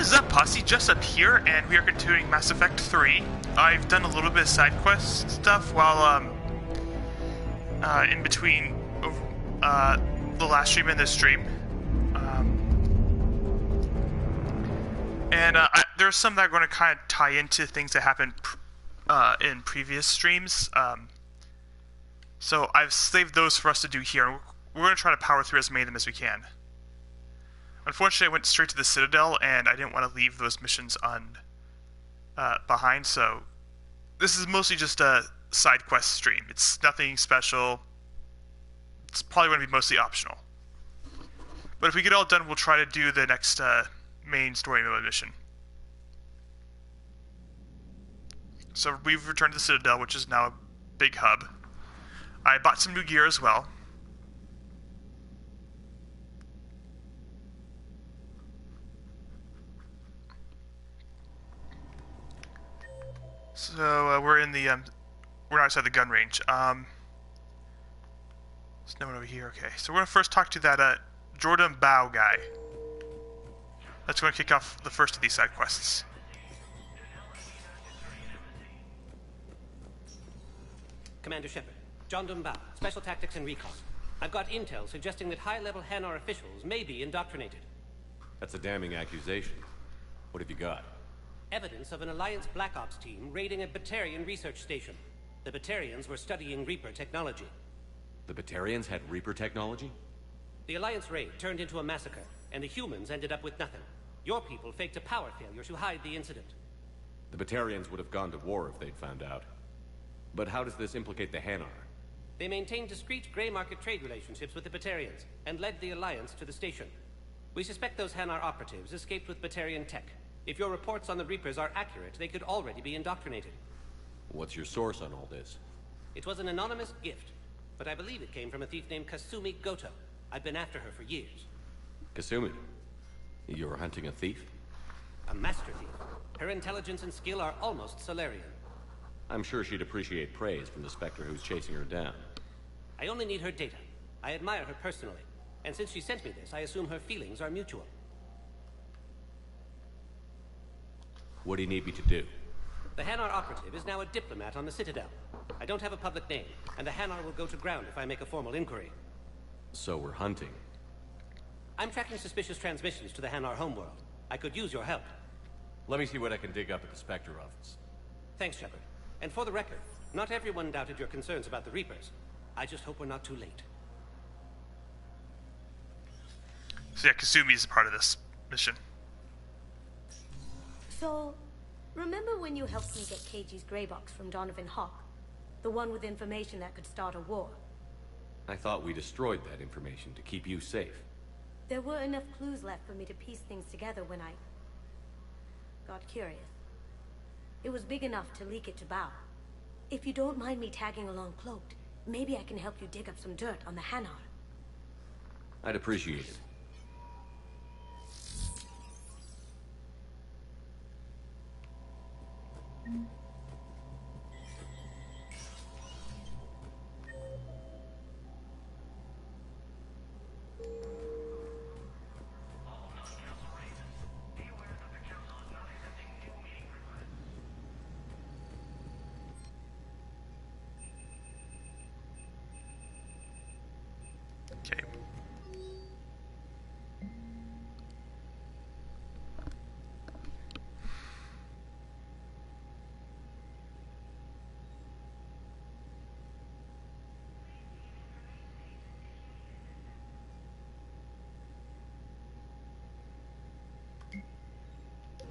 is up, Posse? Jessup here, and we are continuing Mass Effect 3. I've done a little bit of side quest stuff while, in between, the last stream and this stream. There's some that are going to kind of tie into things that happened, in previous streams. So I've saved those for us to do here. We're going to try to power through as many of them as we can. Unfortunately, I went straight to the Citadel, and I didn't want to leave those missions behind, so this is mostly just a side quest stream. It's nothing special. It's probably going to be mostly optional. But if we get all done, we'll try to do the next main story mode mission. So we've returned to the Citadel, which is now a big hub. I bought some new gear as well. So we're in the we're outside the gun range. There's no one over here. Okay, so we're gonna first talk to that Jordan Bao guy. That's gonna kick off the first of these side quests. Commander Shepard, John Bao, Special Tactics and Recon. I've got intel suggesting that high-level Hanar officials may be indoctrinated. That's a damning accusation. What have you got? Evidence of an Alliance Black Ops team raiding a Batarian research station. The Batarians were studying Reaper technology. The Batarians had Reaper technology? The Alliance raid turned into a massacre, and the humans ended up with nothing. Your people faked a power failure to hide the incident. The Batarians would have gone to war if they'd found out. But how does this implicate the Hanar? They maintained discreet gray market trade relationships with the Batarians, and led the Alliance to the station. We suspect those Hanar operatives escaped with Batarian tech. If your reports on the Reapers are accurate, they could already be indoctrinated. What's your source on all this? It was an anonymous gift, but I believe it came from a thief named Kasumi Goto. I've been after her for years. Kasumi? You're hunting a thief? A master thief. Her intelligence and skill are almost Solarian. I'm sure she'd appreciate praise from the Spectre who's chasing her down. I only need her data. I admire her personally, and since she sent me this, I assume her feelings are mutual. What do you need me to do? The Hanar operative is now a diplomat on the Citadel. I don't have a public name, and the Hanar will go to ground if I make a formal inquiry. So we're hunting. I'm tracking suspicious transmissions to the Hanar homeworld. I could use your help. Let me see what I can dig up at the Spectre office. Thanks, Shepard. And for the record, not everyone doubted your concerns about the Reapers. I just hope we're not too late. So yeah, Kasumi is a part of this mission. So, remember when you helped me get KG's grey box from Donovan Hawk? The one with information that could start a war? I thought we destroyed that information to keep you safe. There were enough clues left for me to piece things together when I got curious. It was big enough to leak it to Bao. If you don't mind me tagging along cloaked, maybe I can help you dig up some dirt on the Hanar. I'd appreciate it. Okay.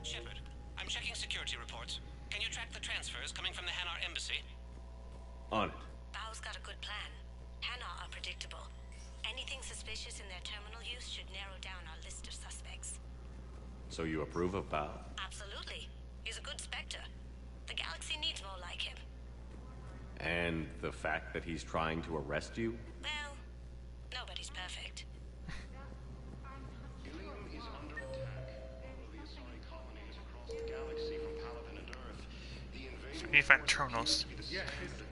Shepard, I'm checking security reports. Can you track the transfers coming from the Hanar embassy? On it. Bao's got a good plan. Hanar are predictable. Anything suspicious in their terminal use should narrow down our list of suspects. So you approve of Bao? Absolutely. He's a good Spectre. The galaxy needs more like him. And the fact that he's trying to arrest you? Well, nobody's perfect. We need to find terminals.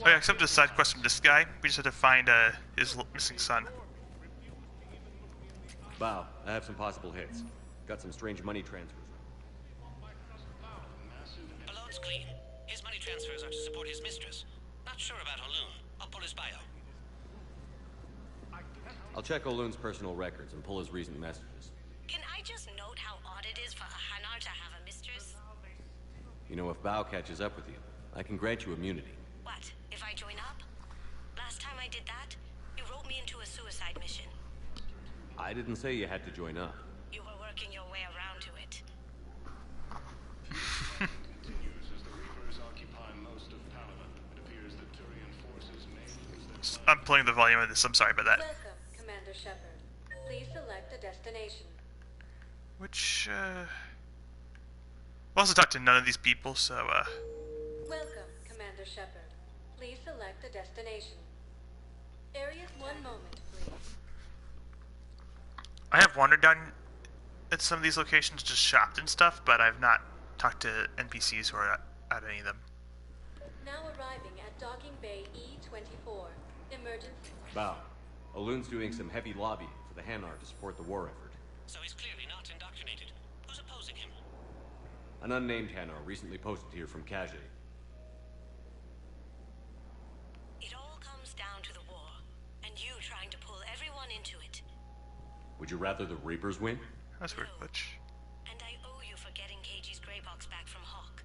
Oh yeah, except the side quest from this guy. We just have to find his missing son. Bao, I have some possible hits. Got some strange money transfers. looks clean. His money transfers are to support his mistress. Not sure about O'Loon. I'll pull his bio. I'll check O'Loon's personal records and pull his recent messages. Can I just note how odd it is for a Hanar to have a mistress? You know, if Bao catches up with you, I can grant you immunity. What, if I join up? Last time I did that, you wrote me into a suicide mission. I didn't say you had to join up. You were working your way around to it. I'm pulling the volume of this. I'm sorry about that. Welcome, Commander Shepard. Please select a destination. Which, I've also talked to none of these people, so, Welcome, Commander Shepard. Please select a destination. Areas, one moment, please. I have wandered down at some of these locations, just shopped and stuff, but I've not talked to NPCs who are at any of them. Now arriving at Docking Bay E-24. Emergency. Bao, O'Loon's doing some heavy lobbying for the Hanar to support the war effort. So he's clearly not indoctrinated. Who's opposing him? An unnamed Hanar recently posted here from Kage. It all comes down to the war, and you trying to pull everyone into it. Would you rather the Reapers win? That's weird, Glitch. And I owe you for getting KG's Grey Box back from Hawk.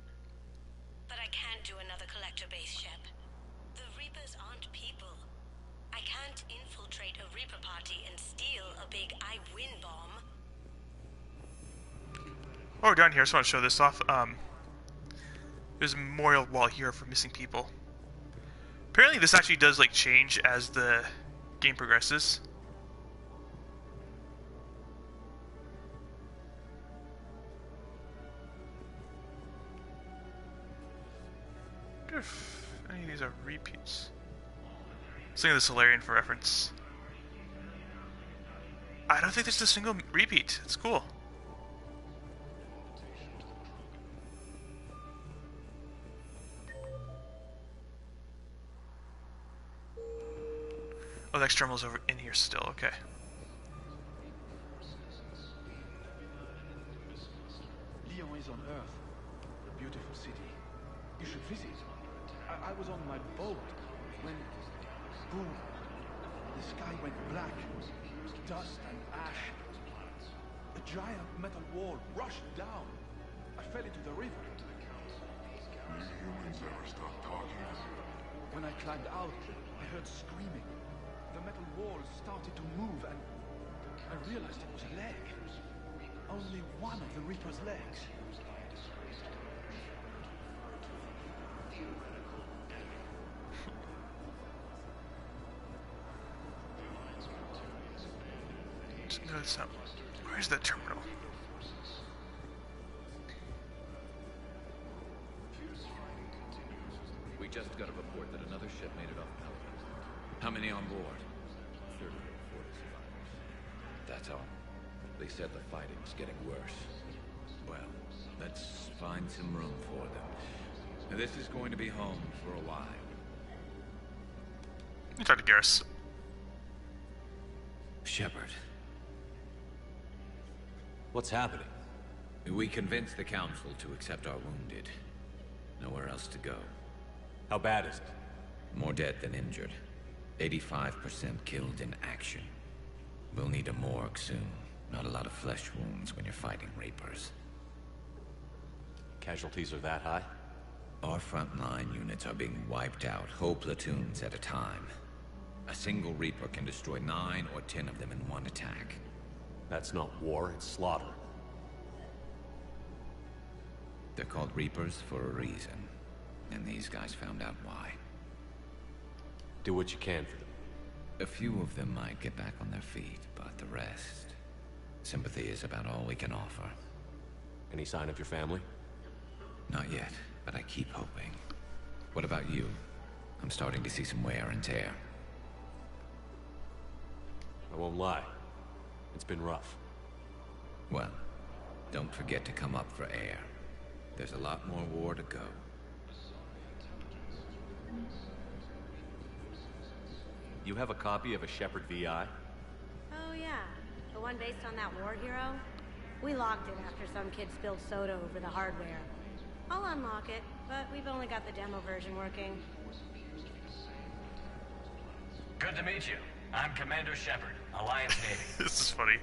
But I can't do another collector base, Shep. The Reapers aren't people. I can't infiltrate a Reaper party and steal a big I win bomb. While we're down here, I just want to show this off. There's a memorial wall here for missing people. Apparently this actually does, like, change as the game progresses. I wonder if any of these are repeats. Let's think of the Solarian for reference. I don't think there's a single repeat. It's cool. Oh, the external's over in here still. Okay. Lyon is on Earth, a beautiful city. You should visit. I was on my boat when, boom, the sky went black, dust and ash. A giant metal wall rushed down. I fell into the river. Do humans ever stop talking? When I climbed out, I heard screaming. The metal wall started to move and I realized it was a leg. Only one of the Reaper's legs. Just notice that. Where's the terminal? We just got a report that another ship made it off Pelican. How many on board? 30 or 40 survivors. That's all. They said the fighting's getting worse. Well, let's find some room for them. Now, this is going to be home for a while. Let me talk to Garrus. Shepard, What's happening? we convinced the Council to accept our wounded. Nowhere else to go. How bad is it? More dead than injured. 85% killed in action. We'll need a morgue soon. Not a lot of flesh wounds when you're fighting Reapers. Casualties are that high? Our frontline units are being wiped out, whole platoons at a time. A single Reaper can destroy 9 or 10 of them in one attack. That's not war, it's slaughter. They're called Reapers for a reason. And these guys found out why. Do what you can for them. A few of them might get back on their feet, but the rest... Sympathy is about all we can offer. Any sign of your family? Not yet, but I keep hoping. What about you? I'm starting to see some wear and tear. I won't lie. It's been rough. Well, don't forget to come up for air. There's a lot more war to go. You have a copy of a Shepard VI? Oh yeah, the one based on that war hero? We locked it after some kid spilled soda over the hardware. I'll unlock it. but we've only got the demo version working. Good to meet you. I'm Commander Shepard, Alliance Navy. This is funny.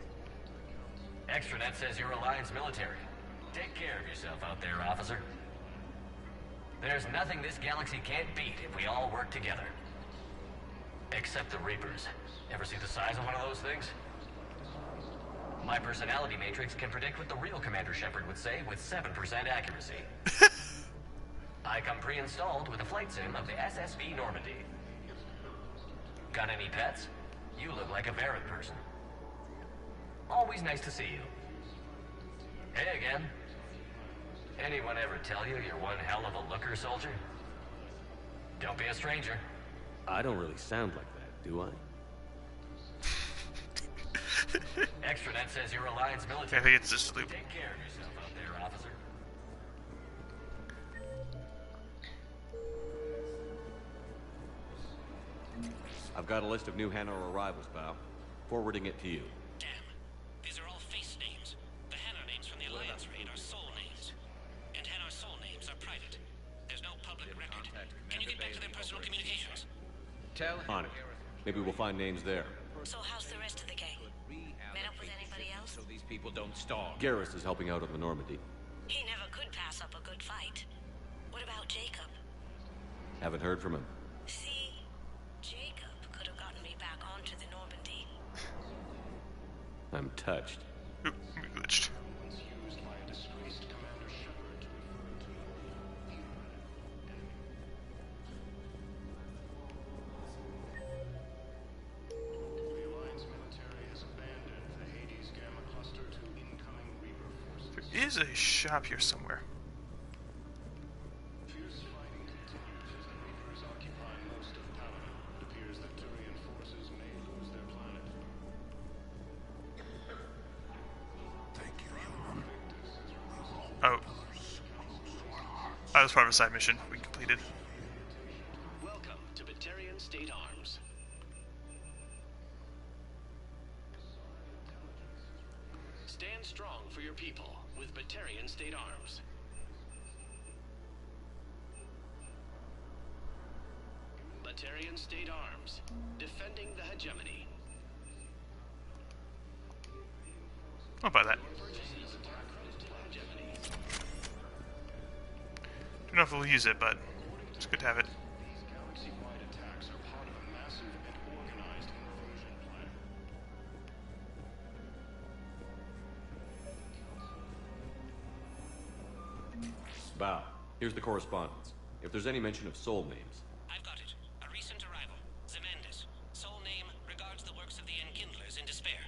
Extranet says you're Alliance military. Take care of yourself out there, officer. There's nothing this galaxy can't beat if we all work together. Except the Reapers. Ever see the size of one of those things? My personality matrix can predict what the real Commander Shepard would say with 7% accuracy. I come pre-installed with a flight sim of the SSV Normandy. Got any pets? You look like a Varric person. Always nice to see you. Hey again. Anyone ever tell you you're one hell of a looker, soldier? Don't be a stranger. I don't really sound like that, do I? Extranet says you're Alliance military. I think it's just loop. Take care of yourself out there, officer. I've got a list of new Hanar arrivals, pal. Forwarding it to you. Damn. These are all face names. The Hanar names from the Alliance raid are soul names. And Hanar soul names are private. There's no public record. Can you get back to their personal communications? Tell him. On it. Maybe we'll find names there. So how's the rest of the gang? Met up with anybody else? So these people don't starve. Garrus is helping out on the Normandy. He never could pass up a good fight. What about Jacob? Haven't heard from him. See, Jacob could have gotten me back onto the Normandy. I'm touched. Oop, we glitched. There is a shop here somewhere. Oh. That was part of a side mission we completed. Welcome to Batarian State Arms. Stand strong for your people with Batarian State Arms. Batarian State Arms, defending the hegemony. I'll buy that. Don't know if we'll use it, but it's good to have it. These galaxy-wide attacks are part of a massive and organized invasion plan. Bow. Here's the correspondence. If there's any mention of soul names. I've got it. A recent arrival. Zemandis. Soul name regards the works of the Enkindlers in despair.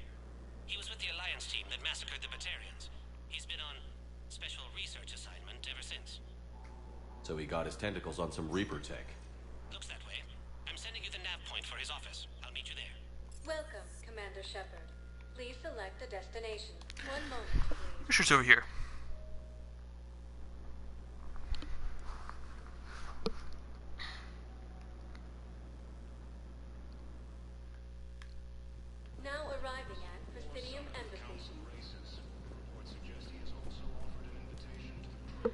He was with the Alliance team that massacred the Batarians. He's been on special research assignment ever since. So he got his tentacles on some Reaper tech. Looks that way. I'm sending you the nav point for his office. I'll meet you there. Welcome, Commander Shepard. Please select a destination. One moment, please. Pretty sure it's over here. Now arriving at Presidium Embassy. Reports suggest he has also offered an invitation to the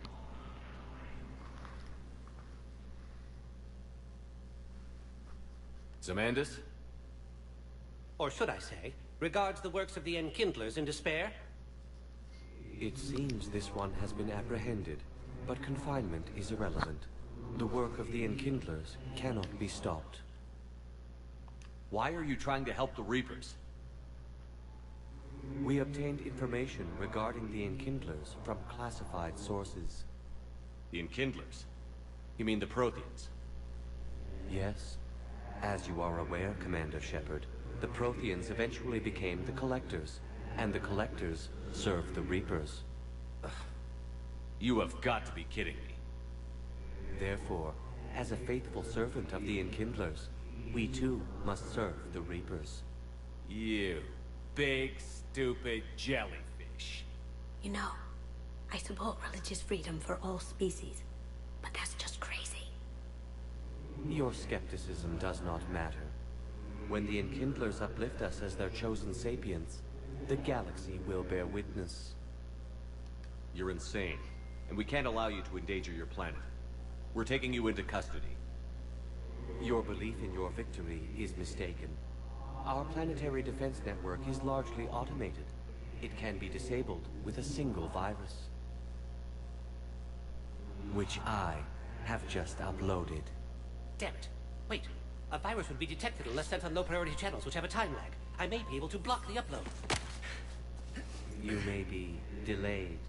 Zemandis? Or should I say, regards the works of the Enkindlers in despair? It seems this one has been apprehended, but confinement is irrelevant. The work of the Enkindlers cannot be stopped. Why are you trying to help the Reapers? We obtained information regarding the Enkindlers from classified sources. The Enkindlers? You mean the Protheans? Yes. As you are aware, Commander Shepard, the Protheans eventually became the Collectors, and the Collectors served the Reapers. You have got to be kidding me. Therefore, as a faithful servant of the Enkindlers, we too must serve the Reapers. You big, stupid jellyfish. You know, I support religious freedom for all species, but that's just crazy. Your skepticism does not matter. When the Enkindlers uplift us as their chosen sapients, the galaxy will bear witness. You're insane, and we can't allow you to endanger your planet. We're taking you into custody. Your belief in your victory is mistaken. Our planetary defense network is largely automated. It can be disabled with a single virus, which I have just uploaded. Damn it. Wait. A virus would be detected unless sent on low-priority channels, which have a time lag. I may be able to block the upload. You may be delayed.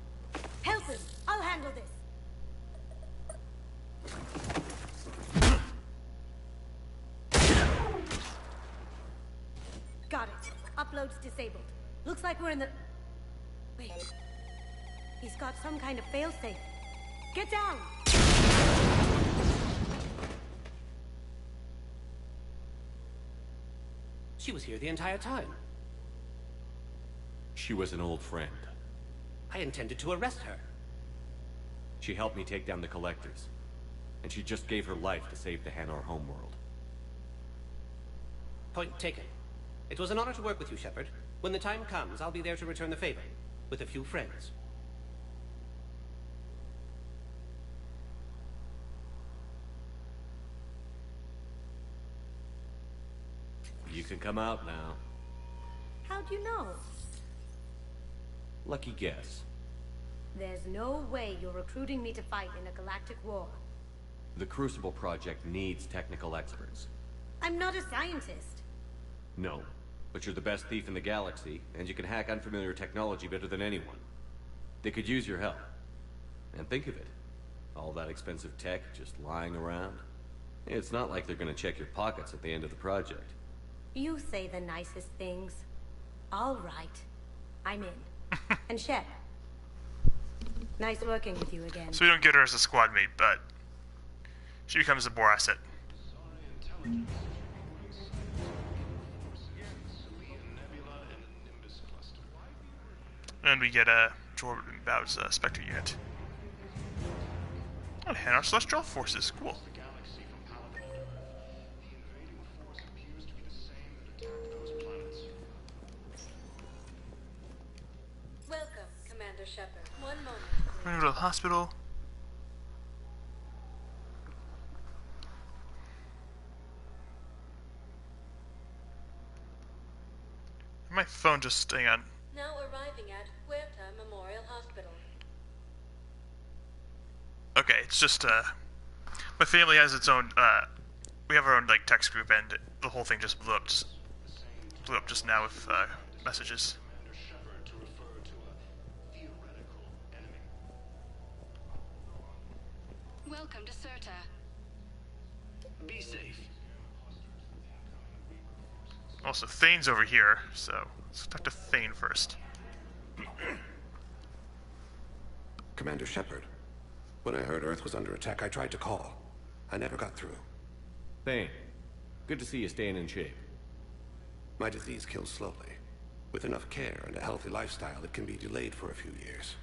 Help him! I'll handle this! Got it. Upload's disabled. Looks like we're in the... Wait. He's got some kind of failsafe. Get down! She was here the entire time. She was an old friend. I intended to arrest her. She helped me take down the Collectors. And she just gave her life to save the Hanar homeworld. Point taken. It was an honor to work with you, Shepard. When the time comes, I'll be there to return the favor. With a few friends. You can come out now. How'd you know? Lucky guess. There's no way you're recruiting me to fight in a galactic war. The Crucible Project needs technical experts. I'm not a scientist. No, but you're the best thief in the galaxy, and you can hack unfamiliar technology better than anyone. They could use your help. And think of it. All that expensive tech just lying around. It's not like they're gonna check your pockets at the end of the project. You say the nicest things. All right. I'm in. And Shep. Nice working with you again. So we don't get her as a squad mate, but she becomes a Boar asset. And we get a Jordan Bow's Spectre unit. Oh, Hanar Celestial Forces, cool. Welcome, Commander Shepard. One moment. We're gonna go to the hospital. My phone just staying on. Now arriving at Huerta Memorial Hospital. Okay, it's just my family has its own we have our own like text group, and the whole thing just blew up just now with messages. Welcome to Serta. Be safe. Also, Thane's over here, so let's talk to Thane first. Commander Shepard, when I heard Earth was under attack, I tried to call. I never got through. Thane, good to see you staying in shape. My disease kills slowly. With enough care and a healthy lifestyle, it can be delayed for a few years.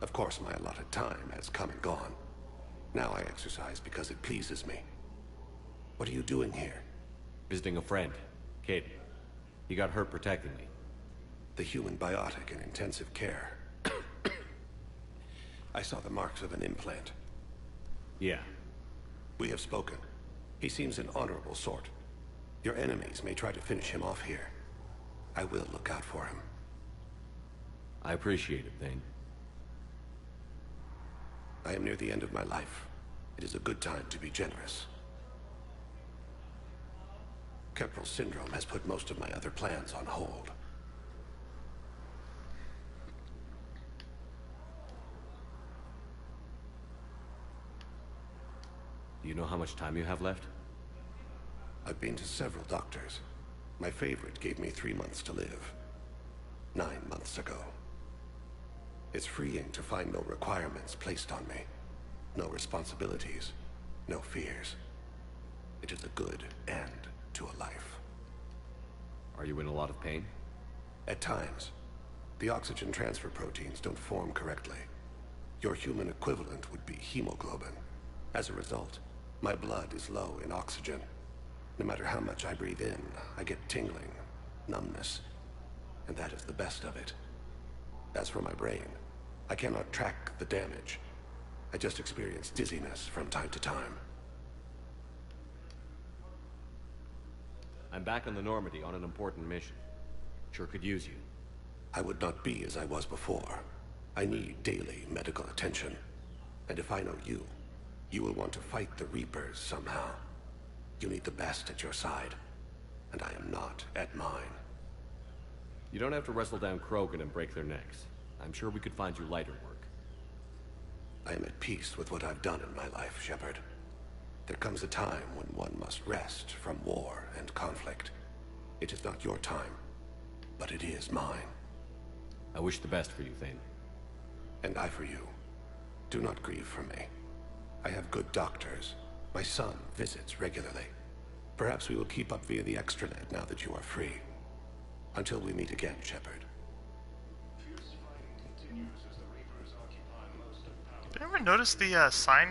Of course, my allotted time has come and gone. Now I exercise because it pleases me. What are you doing here? Visiting a friend, Caden. He got hurt protecting me. The human biotic in intensive care. I saw the marks of an implant. Yeah. We have spoken. He seems an honorable sort. Your enemies may try to finish him off here. I will look out for him. I appreciate it, Thane. I am near the end of my life. It is a good time to be generous. Kepral syndrome has put most of my other plans on hold. Do you know how much time you have left? I've been to several doctors. My favorite gave me 3 months to live. 9 months ago. It's freeing to find no requirements placed on me. No responsibilities. No fears. It is a good end to a life. Are you in a lot of pain? At times. The oxygen transfer proteins don't form correctly. Your human equivalent would be hemoglobin. As a result, my blood is low in oxygen. No matter how much I breathe in, I get tingling, numbness, and that is the best of it. As for my brain, I cannot track the damage, I just experience dizziness from time to time. I'm back on the Normandy on an important mission. Sure could use you. I would not be as I was before. I need daily medical attention. And if I know you, you will want to fight the Reapers somehow. You need the best at your side, and I am not at mine. You don't have to wrestle down Krogan and break their necks. I'm sure we could find you lighter work. I am at peace with what I've done in my life, Shepard. There comes a time when one must rest from war and conflict. It is not your time, but it is mine. I wish the best for you, Thane. And I for you. Do not grieve for me. I have good doctors. My son visits regularly. Perhaps we will keep up via the extranet now that you are free. Until we meet again, Shepard. Did anyone notice the sign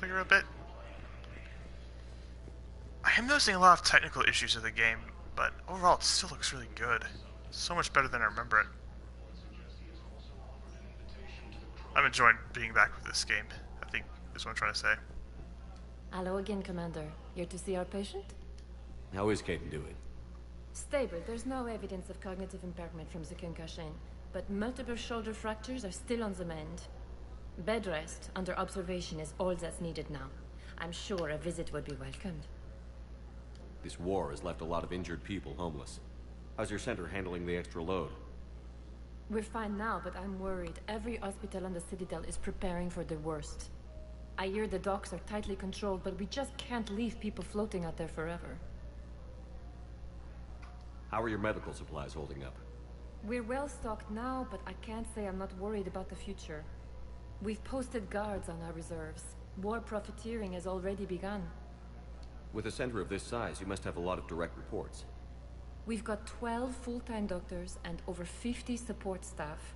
figure a bit? I am noticing a lot of technical issues with the game, but overall it still looks really good. So much better than I remember it. I'm enjoying being back with this game, I think is what I'm trying to say. Hello again, Commander. Here to see our patient? How is Caden doing? Stable. There's no evidence of cognitive impairment from the concussion, but multiple shoulder fractures are still on the mend. Bed rest under observation is all that's needed now. I'm sure a visit would be welcomed. This war has left a lot of injured people homeless. How's your center handling the extra load? We're fine now, but I'm worried. Every hospital on the Citadel is preparing for the worst. I hear the docks are tightly controlled, but we just can't leave people floating out there forever. How are your medical supplies holding up? We're well stocked now, but I can't say I'm not worried about the future. We've posted guards on our reserves. War profiteering has already begun. With a center of this size, you must have a lot of direct reports. We've got 12 full-time doctors and over 50 support staff.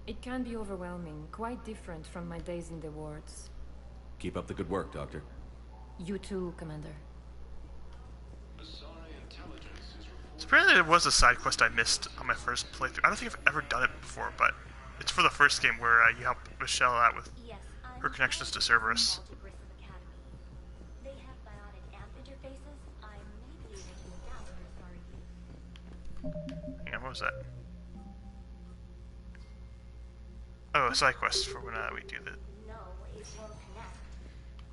It can be overwhelming, quite different from my days in the wards. Keep up the good work, Doctor. You too, Commander. So apparently there was a side quest I missed on my first playthrough. I don't think I've ever done it before, but it's for the first game where you help Michelle out with her connections to Cerberus. Hang on, what was that? Oh, a side quest for when we do the... No, it won't connect.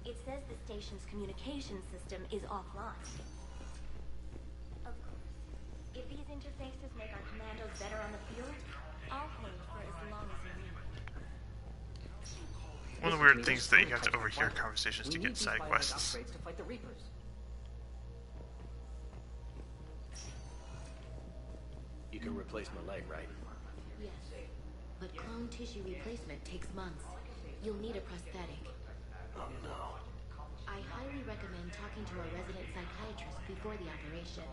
It says the station's communication system is offline. Of course, if these interfaces make our commandos better on the field, I'll hold for as long as you need. One of the weird things that you have to overhear conversations to get side quests. You can replace my leg, right? Yes, but clone tissue replacement takes months. You'll need a prosthetic. Oh no. I highly recommend talking to a resident psychiatrist before the operation.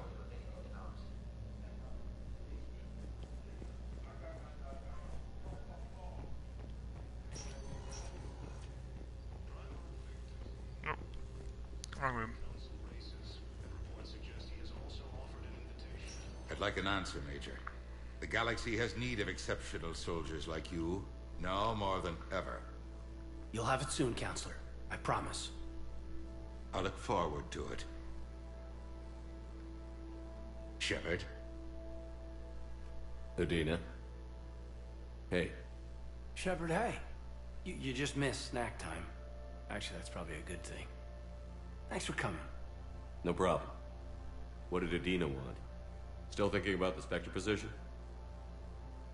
Nope. Wrong room. I'd like an answer, Major. The galaxy has need of exceptional soldiers like you, now more than ever. You'll have it soon, Counselor. I promise. I look forward to it. Shepard? Udina. Hey. Shepard, hey. You just missed snack time. Actually, that's probably a good thing. Thanks for coming. No problem. What did Udina want? Still thinking about the Spectre position?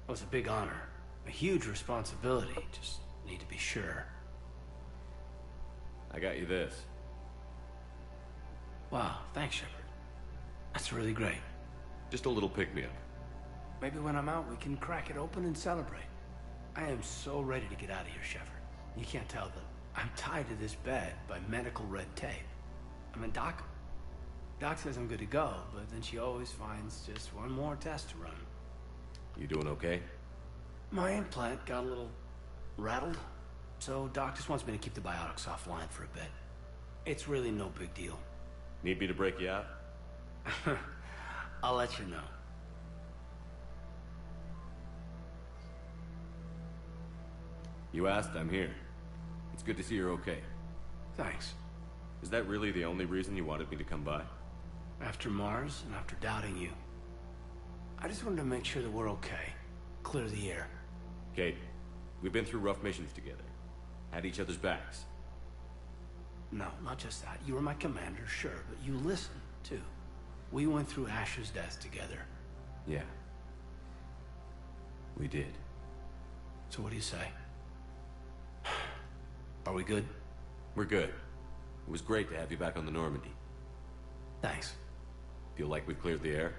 Well, it's a big honor. A huge responsibility. Just need to be sure. I got you this. Wow, thanks, Shepard. That's really great. Just a little pick-me-up. Maybe when I'm out, we can crack it open and celebrate. I am so ready to get out of here, Shepard. You can't tell, but I'm tied to this bed by medical red tape. I mean, Doc says I'm good to go, but then she always finds just one more test to run. You doing okay? My implant got a little rattled, so Doc just wants me to keep the biotics offline for a bit. It's really no big deal. Need me to break you out? I'll let you know. You asked, I'm here. It's good to see you're okay. Thanks. Is that really the only reason you wanted me to come by? After Mars and after doubting you, I just wanted to make sure that we're okay. Clear the air. Kate, we've been through rough missions together. Had each other's backs. No, not just that. You were my commander, sure, but you listened, too. We went through Asher's death together. Yeah. We did. So what do you say? Are we good? We're good. It was great to have you back on the Normandy. Thanks. Feel like we've cleared the air?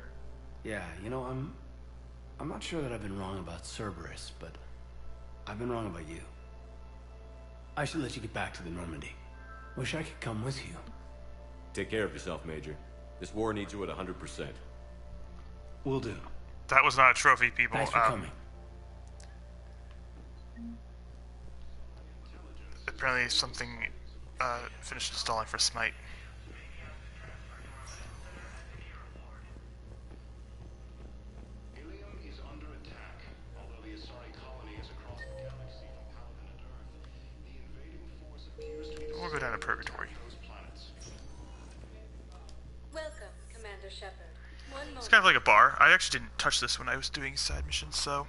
Yeah, you know, I'm not sure that I've been wrong about Cerberus, but I've been wrong about you. I should let you get back to the Normandy. Wish I could come with you. Take care of yourself, Major. This war needs you at 100%. Will do. That was not a trophy, people. Thanks for coming. Apparently something finished installing for Smite. Ilium is under attack. Although the Asari colony is across the galaxy from Paladin and Earth, the invading force appears to be... We'll go down to Purgatory. ...those planets. Welcome, Commander Shepard. One moment. It's kind of like a bar. I actually didn't touch this when I was doing side missions, so...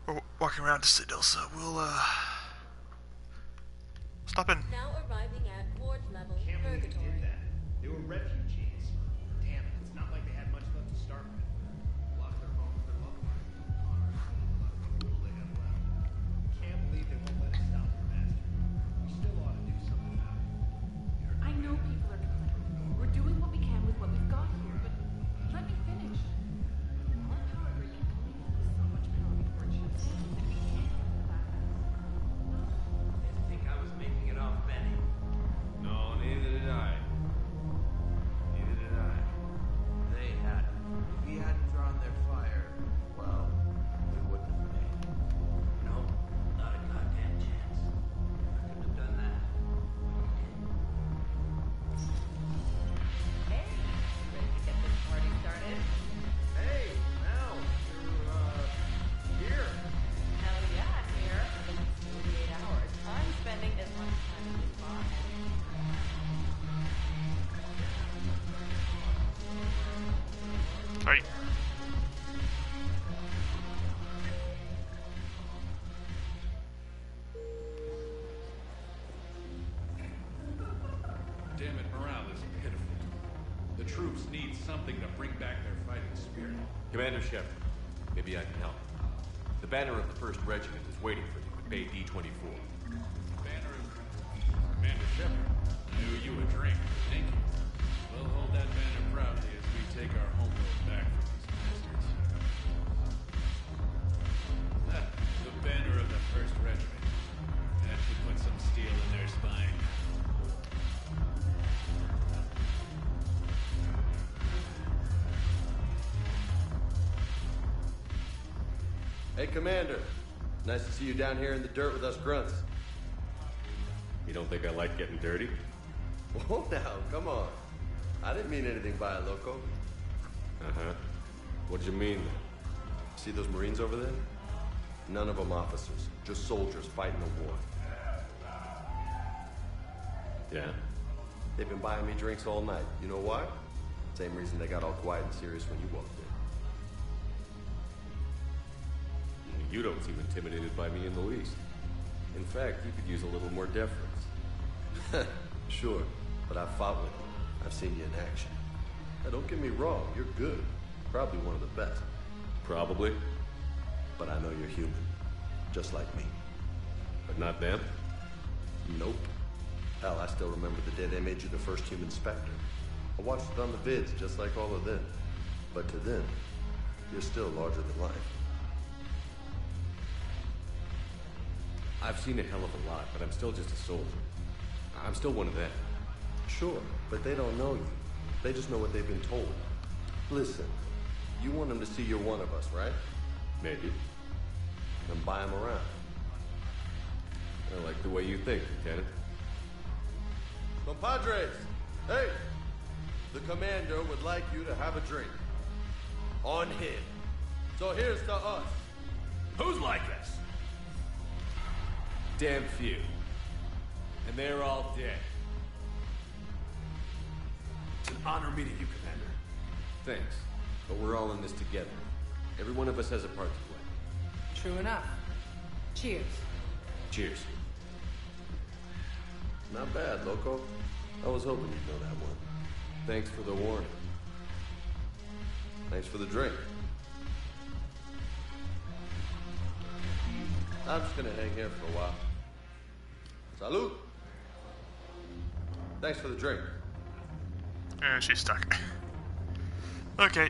We're walking around to Citadel, so we'll, stop in. Now arriving at ward level Purgatory. They were refugees. Damn it, it's not like they had much left to start with. Lost their homes, their loved ones, Connor, a lot of the people they got left. Can't believe they won't let us stop their master. We still ought to do something about it. I know people are complaining. We're doing what we can with what we've got here, but let me finish. Our power grid can only handle so much power before it shuts down. Didn't think I was making it off, Benny. No, neither did I. Neither did I. They hadn't. If we hadn't drawn their fire, well, we wouldn't have made it. No, not a goddamn chance. I couldn't have done that. Hey, ready to get this party started? Hey, Mel, you're here. Hell yeah, I'm here. For the next 48 hours. I'm spending as much time in this bar as Alright. Damn it, morale is pitiful. The troops need something to bring back their fighting spirit. Commander Shepard, maybe I can help. The banner of the 1st Regiment is waiting for you at Bay D-24. Banner of... Commander Shepard, I owe you a drink. Thank you. We'll hold that banner proudly as we take our homeworld back from these bastards. The banner of the 1st Regiment. That should put some steel in their spine. Hey, Commander. Nice to see you down here in the dirt with us grunts. You don't think I like getting dirty? Whoa now, come on. I didn't mean anything by it, loco. Uh-huh. What did you mean? See those Marines over there? None of them officers, just soldiers fighting a war. Yeah? They've been buying me drinks all night. You know why? Same reason they got all quiet and serious when you walked in. You don't seem intimidated by me in the least. In fact, you could use a little more deference. Sure, but I've fought with you. I've seen you in action. Now, don't get me wrong, you're good. Probably one of the best. Probably. But I know you're human. Just like me. But not them? Nope. Hell, I still remember the day they made you the first human Spectre. I watched it on the vids, just like all of them. But to them, you're still larger than life. I've seen a hell of a lot, but I'm still just a soldier. I'm still one of them. Sure, but they don't know you. They just know what they've been told. Listen, you want them to see you're one of us, right? Maybe. Then buy them around. I like the way you think, Lieutenant. Compadres! Hey! The commander would like you to have a drink. On him. So here's to us. Who's like us? Damn few. And they're all dead. It's an honor meeting you, Commander. Thanks. But we're all in this together. Every one of us has a part to play. True enough. Cheers. Cheers. Not bad, Loco. I was hoping you'd know that one. Thanks for the warning. Thanks for the drink. I'm just gonna hang here for a while. Salud! Thanks for the drink. And she's stuck. Okay.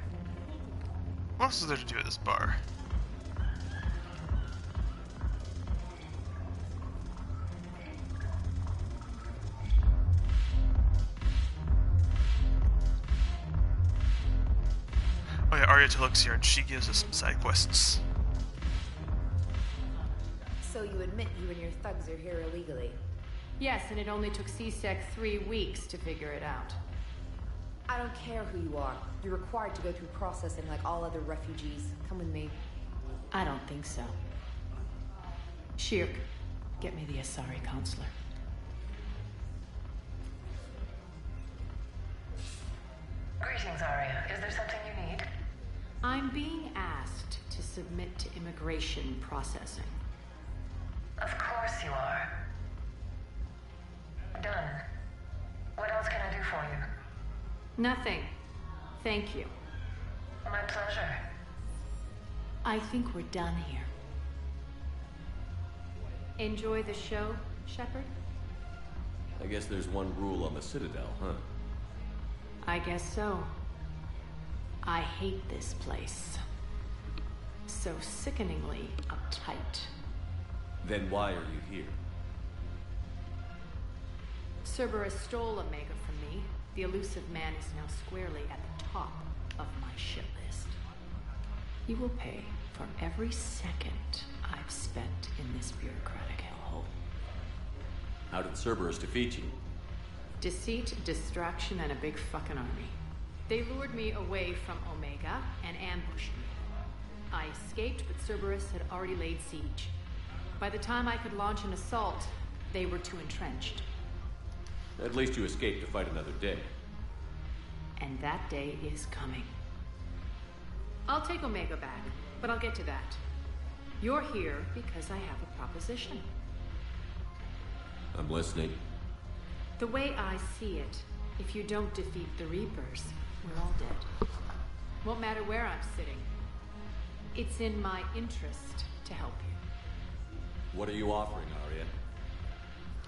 What else is there to do at this bar? Oh yeah, Arya Tiluk's here and she gives us some side quests. So you admit you and your thugs are here illegally? Yes, and it only took CSEC 3 weeks to figure it out. I don't care who you are. You're required to go through processing like all other refugees. Come with me. I don't think so. Shirk, get me the Asari counselor. Greetings, Arya. Is there something you need? I'm being asked to submit to immigration processing. Of course you are. Done. What else can I do for you? Nothing. Thank you. My pleasure. I think we're done here. Enjoy the show, Shepard? I guess there's one rule on the Citadel, huh? I guess so. I hate this place. So sickeningly uptight. Then why are you here? Cerberus stole Omega from me. The elusive man is now squarely at the top of my shit list. He will pay for every second I've spent in this bureaucratic hellhole. How did Cerberus defeat you? Deceit, distraction, and a big fucking army. They lured me away from Omega and ambushed me. I escaped, but Cerberus had already laid siege. By the time I could launch an assault, they were too entrenched. At least you escaped to fight another day. And that day is coming. I'll take Omega back, but I'll get to that. You're here because I have a proposition. I'm listening. The way I see it, if you don't defeat the Reapers, we're all dead. Won't matter where I'm sitting. It's in my interest to help you. What are you offering, Arya?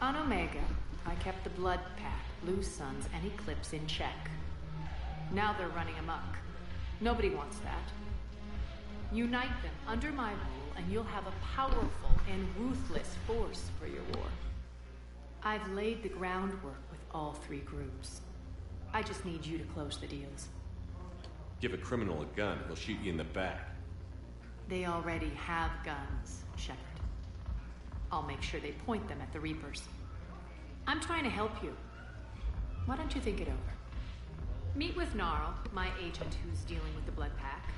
On Omega, I kept the Blood Pack, Blue Suns, and Eclipse in check. Now they're running amok. Nobody wants that. Unite them under my rule, and you'll have a powerful and ruthless force for your war. I've laid the groundwork with all 3 groups. I just need you to close the deals. Give a criminal a gun, he'll shoot you in the back. They already have guns, Shepard. I'll make sure they point them at the Reapers. I'm trying to help you. Why don't you think it over? Meet with Gnarl, my agent who's dealing with the Blood Pack.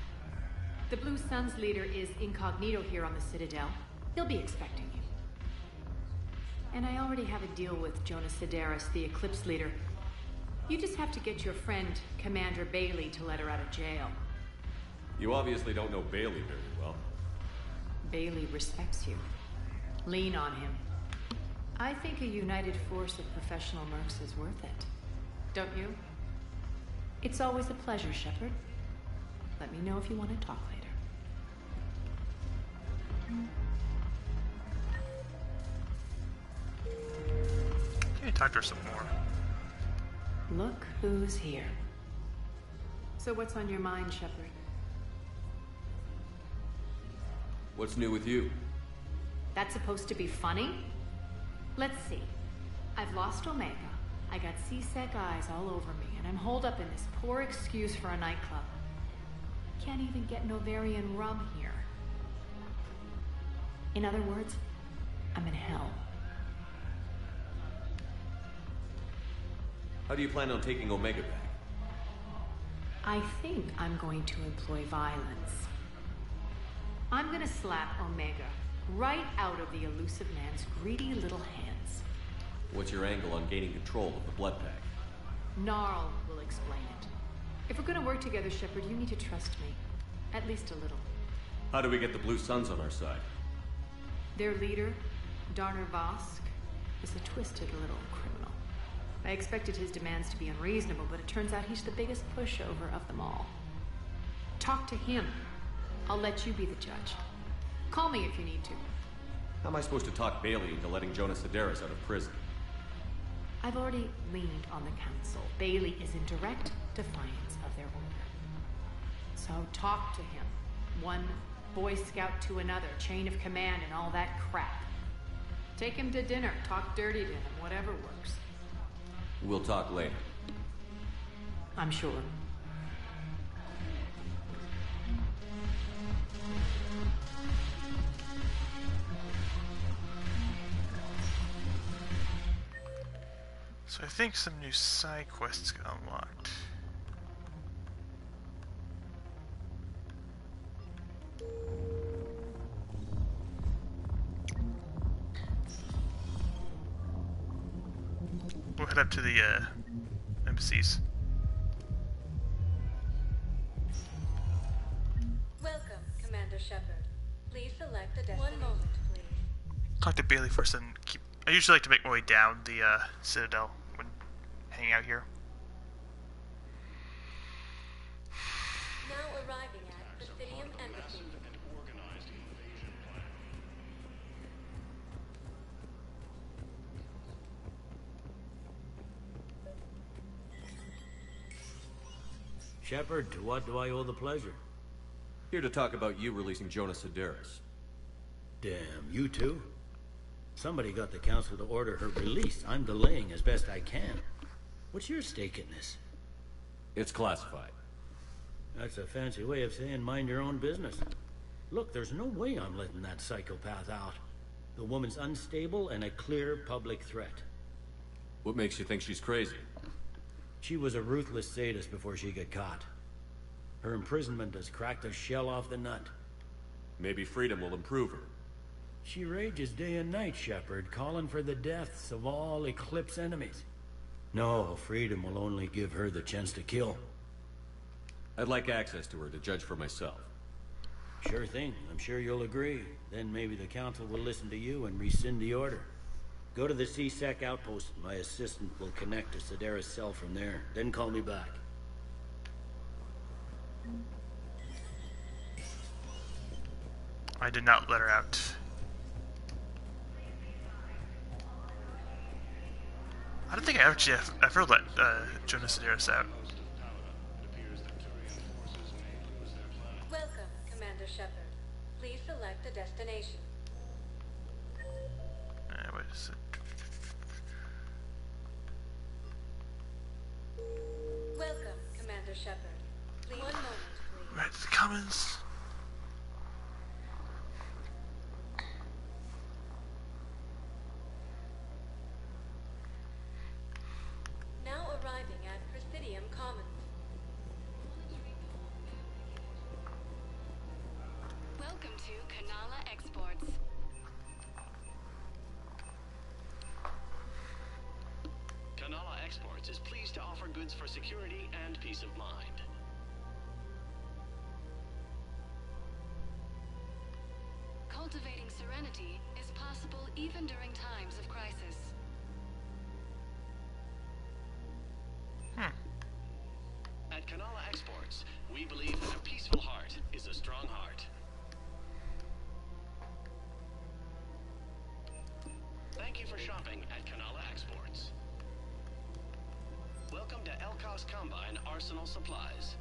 The Blue Suns leader is incognito here on the Citadel. He'll be expecting you. And I already have a deal with Jonas Sedaris, the Eclipse leader. You just have to get your friend, Commander Bailey, to let her out of jail. You obviously don't know Bailey very well. Bailey respects you. Lean on him. I think a united force of professional mercs is worth it. Don't you? It's always a pleasure, Shepard. Let me know if you want to talk later. Can you talk to her some more? Look who's here. So what's on your mind, Shepard? What's new with you? That's supposed to be funny? Let's see. I've lost Omega. I got CSEC eyes all over me, and I'm holed up in this poor excuse for a nightclub. Can't even get Novarian rum here. In other words, I'm in hell. How do you plan on taking Omega back? I think I'm going to employ violence. I'm gonna slap Omega Right out of the elusive man's greedy little hands. What's your angle on gaining control of the blood pack? Gnarl will explain it. If we're gonna work together, Shepard, you need to trust me. At least a little. How do we get the Blue Suns on our side? Their leader, Darner Vosk, is a twisted little criminal. I expected his demands to be unreasonable, but it turns out he's the biggest pushover of them all. Talk to him. I'll let you be the judge. Call me if you need to. How am I supposed to talk Bailey into letting Jonas Sedaris out of prison? I've already leaned on the council. Bailey is in direct defiance of their order. So talk to him. One Boy Scout to another, chain of command and all that crap. Take him to dinner, talk dirty to him, whatever works. We'll talk later. I'm sure. So I think some new side quests got unlocked. We'll head up to the embassies. Welcome, Commander Shepard. Please select a destination. 1 moment, please. Talk to Bailey first and keep... I usually like to make my way down the Citadel when hanging out here. Now arriving at Presidium Embassy. Shepard, to what do I owe the pleasure? Here to talk about you releasing Jonas Sedaris. Damn, you too? Somebody got the council to order her release. I'm delaying as best I can. What's your stake in this? It's classified. That's a fancy way of saying mind your own business. Look, there's no way I'm letting that psychopath out. The woman's unstable and a clear public threat. What makes you think she's crazy? She was a ruthless sadist before she got caught. Her imprisonment has cracked the shell off the nut. Maybe freedom will improve her. She rages day and night, Shepard, calling for the deaths of all Eclipse enemies. No, freedom will only give her the chance to kill. I'd like access to her to judge for myself. Sure thing. I'm sure you'll agree. Then maybe the council will listen to you and rescind the order. Go to the C-Sec outpost. My assistant will connect to Sedaris' cell from there. Then call me back. I did not let her out. I don't think I actually ever let Jonas Sedaris out. Welcome, Commander Shepard. Please select a destination. Wait a sec. Welcome, Commander Shepard. Please 1 moment, please. Right, the Commons. Now arriving at Presidium Commons. Welcome to Kanala Exports. Kanala Exports is pleased to offer goods for security and peace of mind. Cultivating serenity is possible even during times of crisis. At Kanala Exports, we believe that a peaceful heart is a strong heart. Thank you for shopping at Kanala Exports. Welcome to Elkos Combine Arsenal Supplies.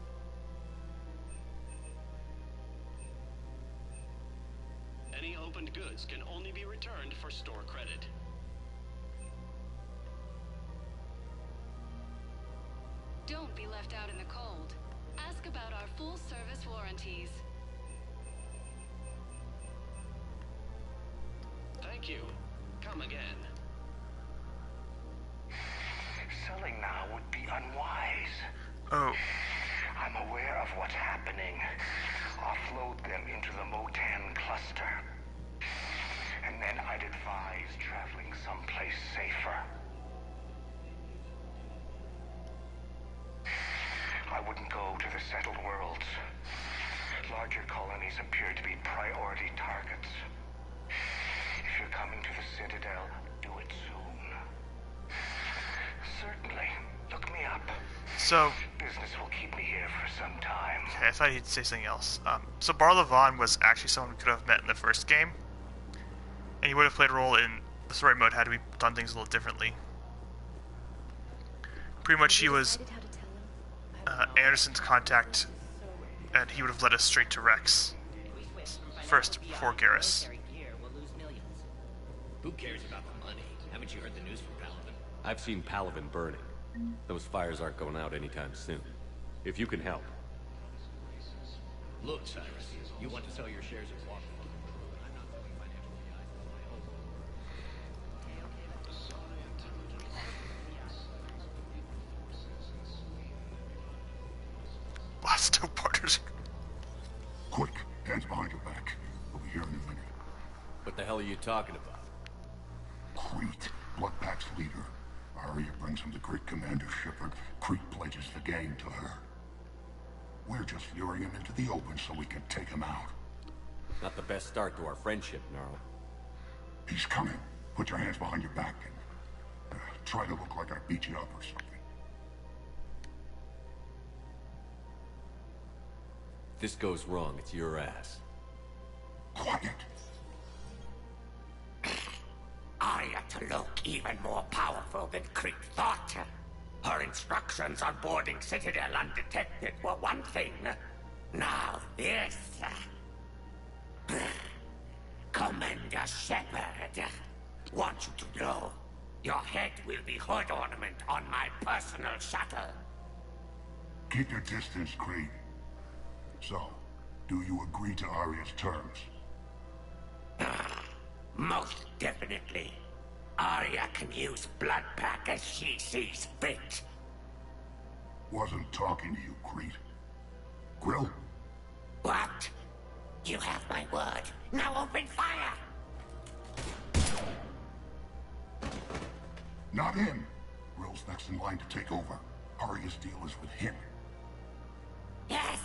Any opened goods can only be returned for store credit. Don't be left out in the cold. Ask about our full-service warranties. Thank you. Come again. Selling now would be unwise. Oh. I'm aware of what's happening. Offload them into the Motan cluster. and then I'd advise traveling someplace safer. I wouldn't go to the settled worlds. Larger colonies appear to be priority targets. If you're coming to the Citadel, do it soon. Certainly. Look me up. So... business will keep me here for some time. Okay, I thought he'd say something else. So Barlavon was actually someone we could have met in the first game. And he would have played a role in the story mode had we done things a little differently. Pretty much he was Anderson's contact, and he would have led us straight to Rex. First, before Garrus. Who cares about the money? Haven't you heard the news from Paladin? I've seen Paladin burning. Those fires aren't going out anytime soon. If you can help. Look, Cyrus, you want to sell your shares in Walker. I'm not feeling financially Last two partners. Quick, hands behind your back. We'll be here in a minute. What the hell are you talking about? Crete, Bloodpack's leader. Arya brings him to Great Commander Shepard. Crete pledges the gang to her. We're just luring him into the open so we can take him out. Not the best start to our friendship, Gnarl. He's coming. Put your hands behind your back and try to look like I beat you up or something. If this goes wrong, it's your ass. Quiet. Arya to look even more powerful than Crete thought. Her instructions on boarding Citadel undetected were one thing. Now this. Commander Shepard, want you to know, your head will be hood ornament on my personal shuttle. Keep your distance, Crete. So, do you agree to Arya's terms? Most definitely. Arya can use Bloodpack as she sees fit. Wasn't talking to you, Crete. Grill? What? You have my word. Now open fire! Not him. Grill's next in line to take over. Arya's deal is with him. Yes.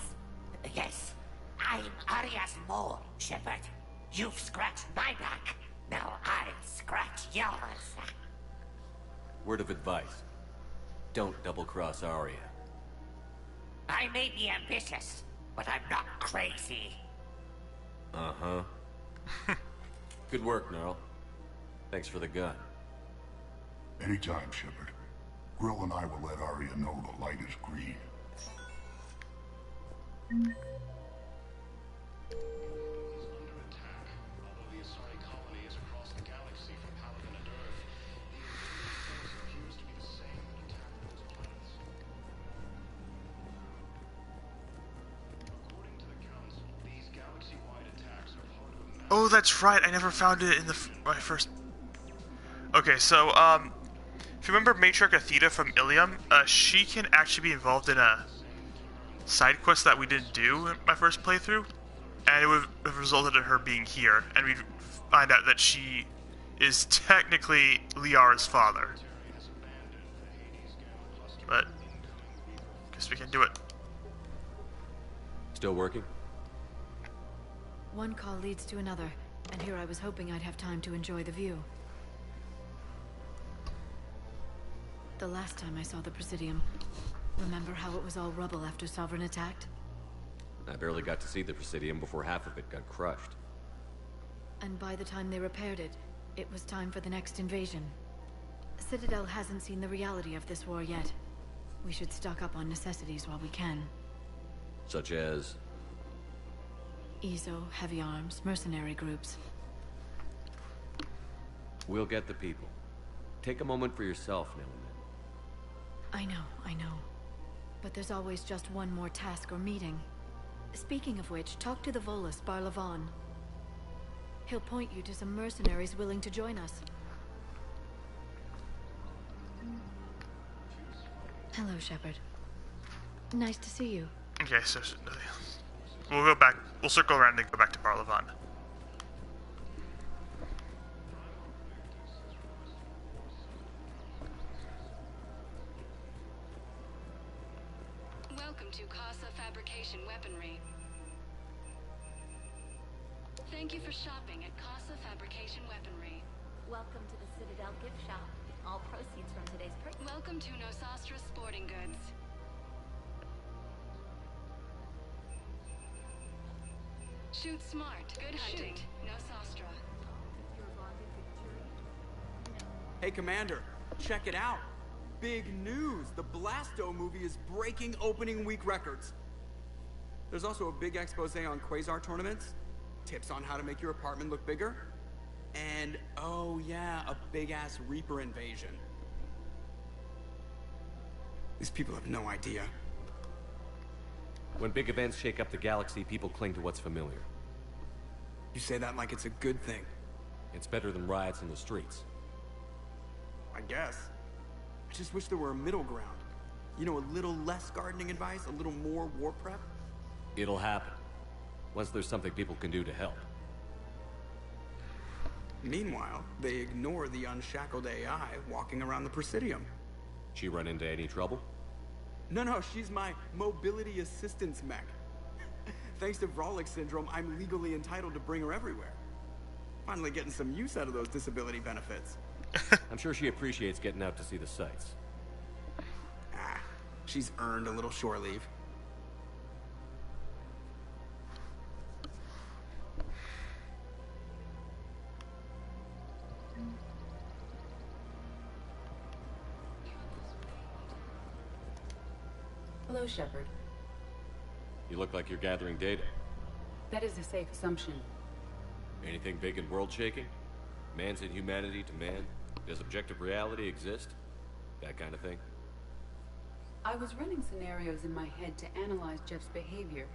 Yes. I'm Arya's mole, Shepard. You've scratched my back. Now I'll scratch yours. Word of advice. Don't double-cross Arya. I may be ambitious, but I'm not crazy. Uh-huh. Good work, Gnarl. Thanks for the gun. Anytime, Shepard. Grill and I will let Arya know the light is green. Oh, that's right. I never found it in my first. Okay, so if you remember Matriarch Athena from Ilium, she can actually be involved in a side quest that we didn't do in my first playthrough, and it would have resulted in her being here, and we'd find out that she is technically Liara's father. But guess we can do it. Still working? One call leads to another, and here I was hoping I'd have time to enjoy the view. The last time I saw the Presidium, remember how it was all rubble after Sovereign attacked? I barely got to see the Presidium before half of it got crushed. And by the time they repaired it, it was time for the next invasion. Citadel hasn't seen the reality of this war yet. We should stock up on necessities while we can. Such as? ESO, heavy arms, mercenary groups. We'll get the people. Take a moment for yourself now and then. I know. But there's always just one more task or meeting. Speaking of which, talk to the Volus, Barlavon. He'll point you to some mercenaries willing to join us. Hello, Shepard. Nice to see you. Okay, so we'll go back. We'll circle around and go back to Barlavon. Welcome to Casa Fabrication Weaponry. Thank you for shopping at Casa Fabrication Weaponry. Welcome to the Citadel gift shop. All proceeds from today's purchase. Welcome to Nosastra Sporting Goods. Shoot smart. Good hunting. Nosastra. Hey, Commander, check it out. Big news! The Blasto movie is breaking opening week records. There's also a big expose on Quasar tournaments, tips on how to make your apartment look bigger, and, oh yeah, a big-ass Reaper invasion. These people have no idea. When big events shake up the galaxy, people cling to what's familiar. You say that like it's a good thing. It's better than riots in the streets. I guess. I just wish there were a middle ground. You know, a little less gardening advice, a little more war prep. It'll happen. Once there's something people can do to help. Meanwhile, they ignore the unshackled AI walking around the Presidium. She run into any trouble? No, she's my mobility assistance mech. Thanks to Vrolic syndrome, I'm legally entitled to bring her everywhere. Finally getting some use out of those disability benefits. I'm sure she appreciates getting out to see the sights. She's earned a little shore leave. Hello, Shepard. You look like you're gathering data. That is a safe assumption. Anything big and world-shaking? Man's inhumanity to man? Does objective reality exist? That kind of thing? I was running scenarios in my head to analyze Jeff's behavior.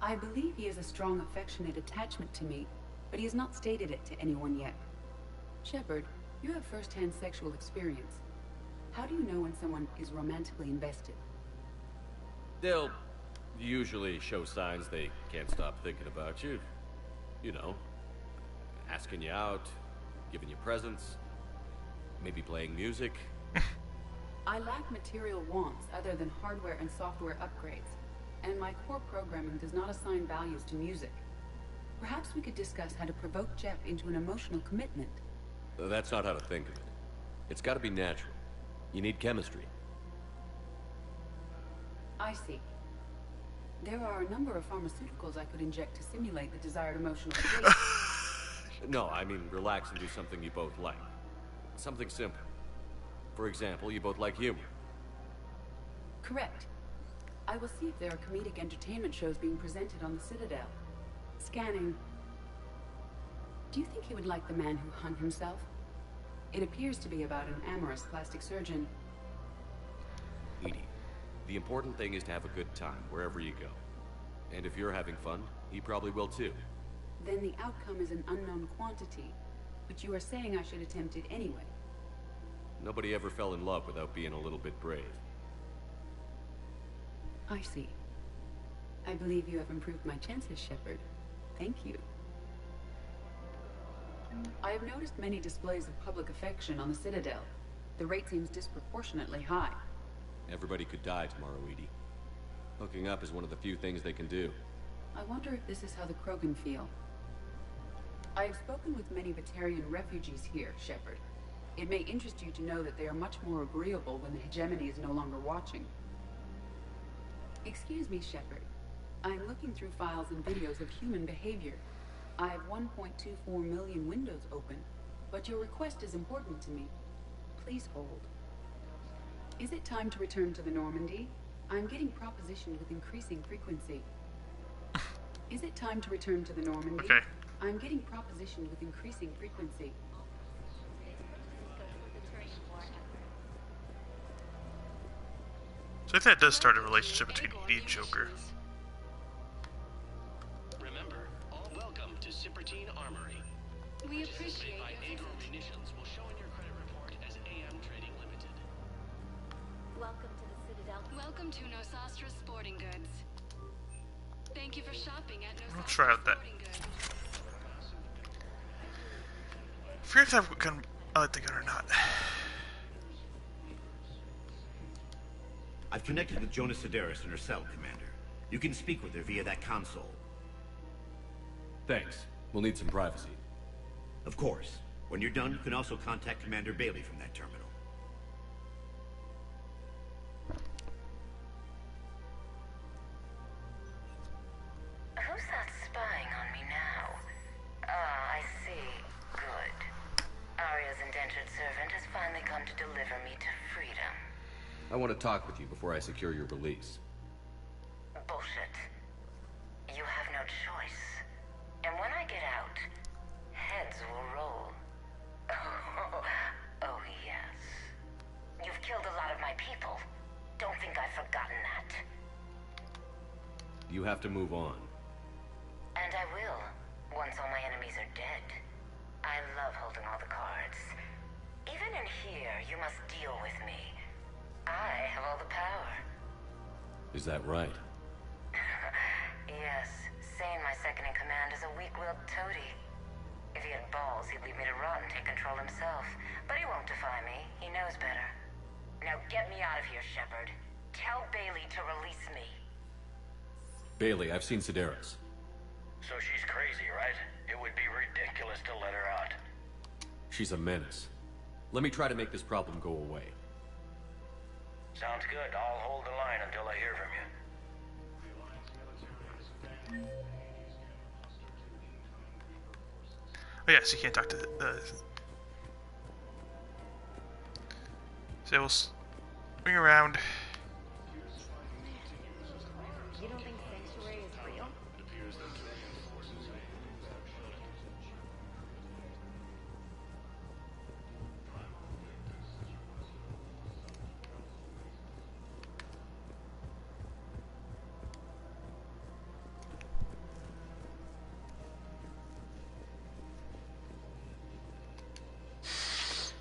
I believe he has a strong affectionate attachment to me, but he has not stated it to anyone yet. Shepard, you have first-hand sexual experience. How do you know when someone is romantically invested? They'll usually show signs they can't stop thinking about you. You know, asking you out, giving you presents, maybe playing music. I lack material wants other than hardware and software upgrades, and my core programming does not assign values to music. Perhaps we could discuss how to provoke Jeff into an emotional commitment. That's not how to think of it. It's got to be natural. You need chemistry. I see. There are a number of pharmaceuticals I could inject to simulate the desired emotional state. No, I mean relax and do something you both like. Something simple. For example, you both like humor. Correct. I will see if there are comedic entertainment shows being presented on the Citadel. Scanning. Do you think he would like The Man Who Hung Himself? It appears to be about an amorous plastic surgeon. Edie, the important thing is to have a good time wherever you go. And if you're having fun, he probably will too. Then the outcome is an unknown quantity, but you are saying I should attempt it anyway. Nobody ever fell in love without being a little bit brave. I see. I believe you have improved my chances, Shepard. Thank you. I have noticed many displays of public affection on the Citadel. The rate seems disproportionately high. Everybody could die tomorrow, Edie. Hooking up is one of the few things they can do. I wonder if this is how the Krogan feel. I have spoken with many Batarian refugees here, Shepard. It may interest you to know that they are much more agreeable when the hegemony is no longer watching. Excuse me, Shepard. I am looking through files and videos of human behavior. I have 1.24 million windows open, but your request is important to me. Please hold. Is it time to return to the Normandy? I'm getting propositioned with increasing frequency. Is it time to return to the Normandy? Okay. I'm getting propositioned with increasing frequency. So I think that does start a relationship between Edie and Joker. Remember, all welcome to Cybertine Armory. We appreciate by your Agro Munitions will show in your credit report as AM Trading Limited. Welcome to the Citadel. Welcome to Nosastra Sporting Goods. Thank you for shopping at I'll Nosastra try out that. Sporting Goods. I forget if I've gun. I like the gun or not. I've connected with Jonas Sedaris in her cell, Commander. You can speak with her via that console. Thanks. We'll need some privacy. Of course. When you're done, you can also contact Commander Bailey from that terminal. Who's that spying on me now? Ah, I see. Good. Arya's indentured servant has finally come to deliver me to freedom. I want to talk with you before I secure your release. Bullshit. You have no choice. And when I get out, heads will roll. Oh, yes. You've killed a lot of my people. Don't think I've forgotten that. You have to move on. And I will, once all my enemies are dead. I love holding all the cards. Even in here, you must deal with me. I have all the power. Is that right? Yes, Sane, my second-in-command, is a weak-willed toady. If he had balls, he'd leave me to rot and take control himself. But he won't defy me. He knows better. Now get me out of here, Shepard. Tell Bailey to release me. Bailey, I've seen Sedaris. So she's crazy, right? It would be ridiculous to let her out. She's a menace. Let me try to make this problem go away. Sounds good. I'll hold the line until I hear from you. Oh yes, you can't talk to so we'll swing around. You don't think Sanctuary is real?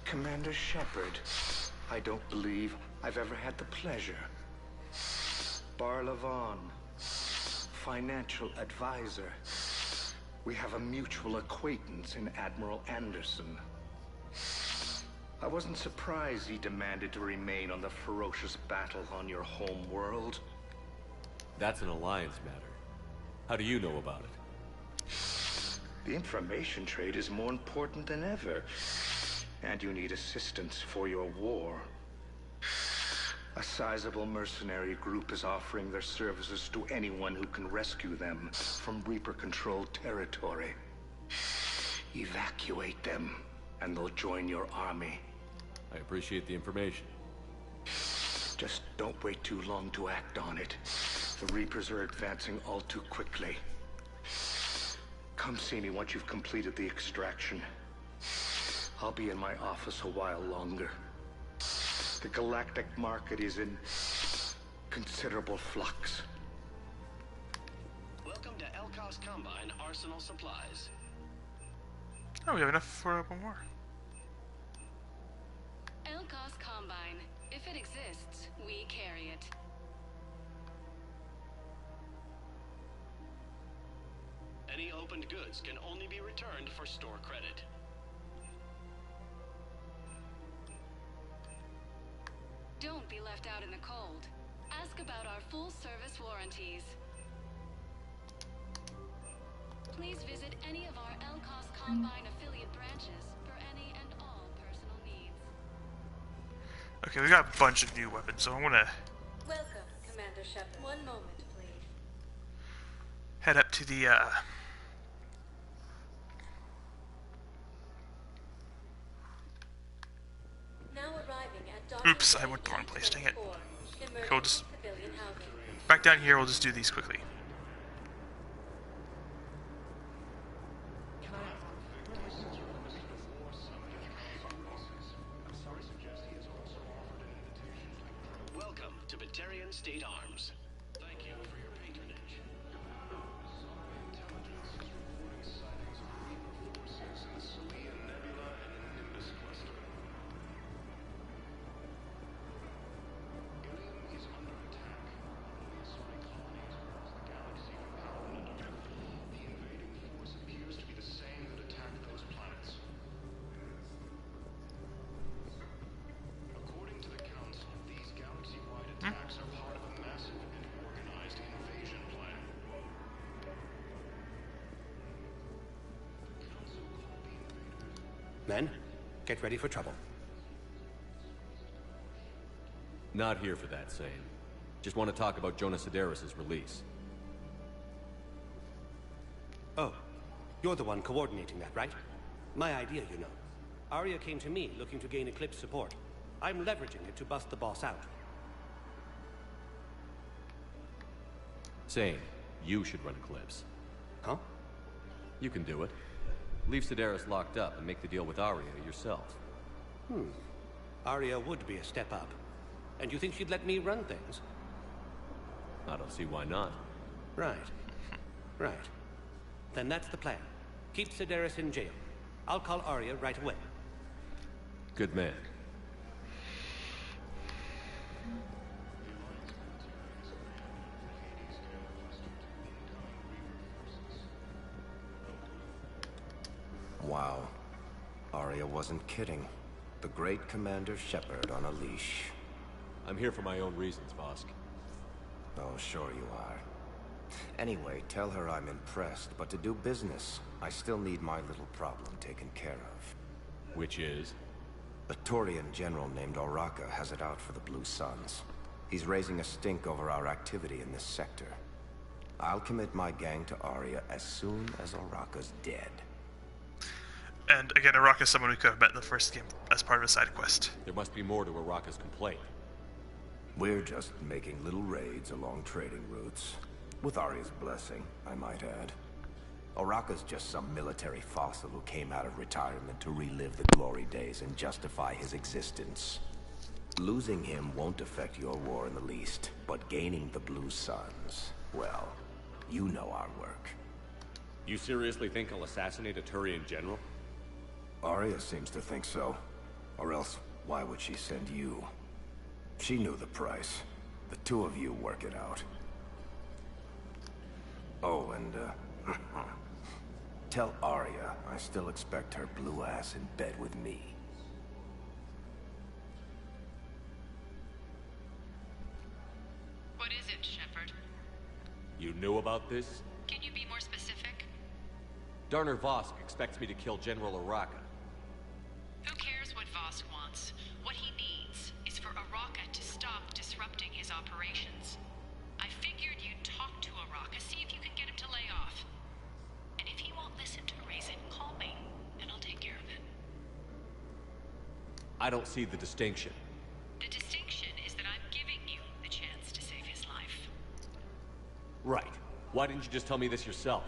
Commander Shepard, I don't believe I've ever had the pleasure. Barlavon, financial advisor. We have a mutual acquaintance in Admiral Anderson. I wasn't surprised he demanded to remain on the ferocious battle on your home world. That's an alliance matter. How do you know about it? The information trade is more important than ever. And you need assistance for your war. A sizable mercenary group is offering their services to anyone who can rescue them from Reaper-controlled territory. Evacuate them, and they'll join your army. I appreciate the information. Just don't wait too long to act on it. The Reapers are advancing all too quickly. Come see me once you've completed the extraction. I'll be in my office a while longer. The galactic market is in considerable flux. Welcome to Elkos Combine Arsenal Supplies. Oh, we have enough for one more. Elkos Combine. If it exists, we carry it. Any opened goods can only be returned for store credit. Don't be left out in the cold. Ask about our full-service warranties. Please visit any of our Elkos Combine affiliate branches for any and all personal needs. Okay, we got a bunch of new weapons, so I'm gonna Welcome, Commander Shepard. One moment, please. head up to the Now arriving at Dr. oops, I went the wrong place, dang it. Emergency We'll just civilian housing. back down here, we'll just do these quickly. Welcome to Batarian State Arms. Thank you for your patronage. Intelligence is reporting sightings of Reaper forces in the Selene Nebula and the Nimbus cluster. Ilium is under attack. One of the Asari colonies across the galaxy from Paladin and Earth. The invading force appears to be the same that attacked those planets. According to the Council, these galaxy-wide attacks are Men, get ready for trouble. Not here for that, Sane. Just want to talk about Jonas Sedaris' release. Oh, you're the one coordinating that, right? My idea, you know. Arya came to me looking to gain Eclipse support. I'm leveraging it to bust the boss out. Sane, you should run Eclipse. Huh? You can do it. Leave Sedaris locked up and make the deal with Arya yourself. Arya would be a step up. And you think she'd let me run things? I don't see why not. Right. Right. Then that's the plan. Keep Sedaris in jail. I'll call Arya right away. Good man. Wow. Arya wasn't kidding. The great Commander Shepard on a leash. I'm here for my own reasons, Vosk. Oh, sure you are. Anyway, tell her I'm impressed, but to do business, I still need my little problem taken care of. Which is? A Taurian general named Oraka has it out for the Blue Suns. He's raising a stink over our activity in this sector. I'll commit my gang to Arya as soon as Oraka's dead. And again, Oraka is someone we could have met in the first game as part of a side quest. There must be more to Oraka's complaint. We're just making little raids along trading routes. With Arya's blessing, I might add. Oraka's just some military fossil who came out of retirement to relive the glory days and justify his existence. Losing him won't affect your war in the least, but gaining the Blue Suns, well, you know our work. You seriously think I'll assassinate a Turian general? Arya seems to think so. Or else, why would she send you? She knew the price. The two of you work it out. Oh, and, tell Arya I still expect her blue ass in bed with me. What is it, Shepard? You knew about this? Can you be more specific? Darner Vosk expects me to kill General Oraka. Who cares what Vosk wants? What he needs is for Oraka to stop disrupting his operations. I figured you'd talk to Oraka, see if you can get him to lay off. And if he won't listen to reason, call me, and I'll take care of it. I don't see the distinction. The distinction is that I'm giving you the chance to save his life. Right. Why didn't you just tell me this yourself?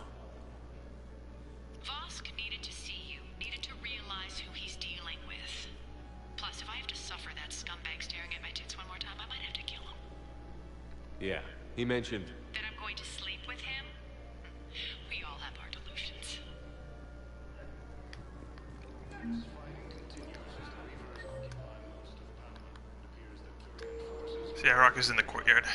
Vosk needed to see you, needed to realize who he's dealing with. Plus, if I have to suffer that scumbag staring at my tits one more time, I might have to kill him. Yeah, he mentioned... That I'm going to sleep with him? We all have our delusions. So yeah, Oraka's in the courtyard.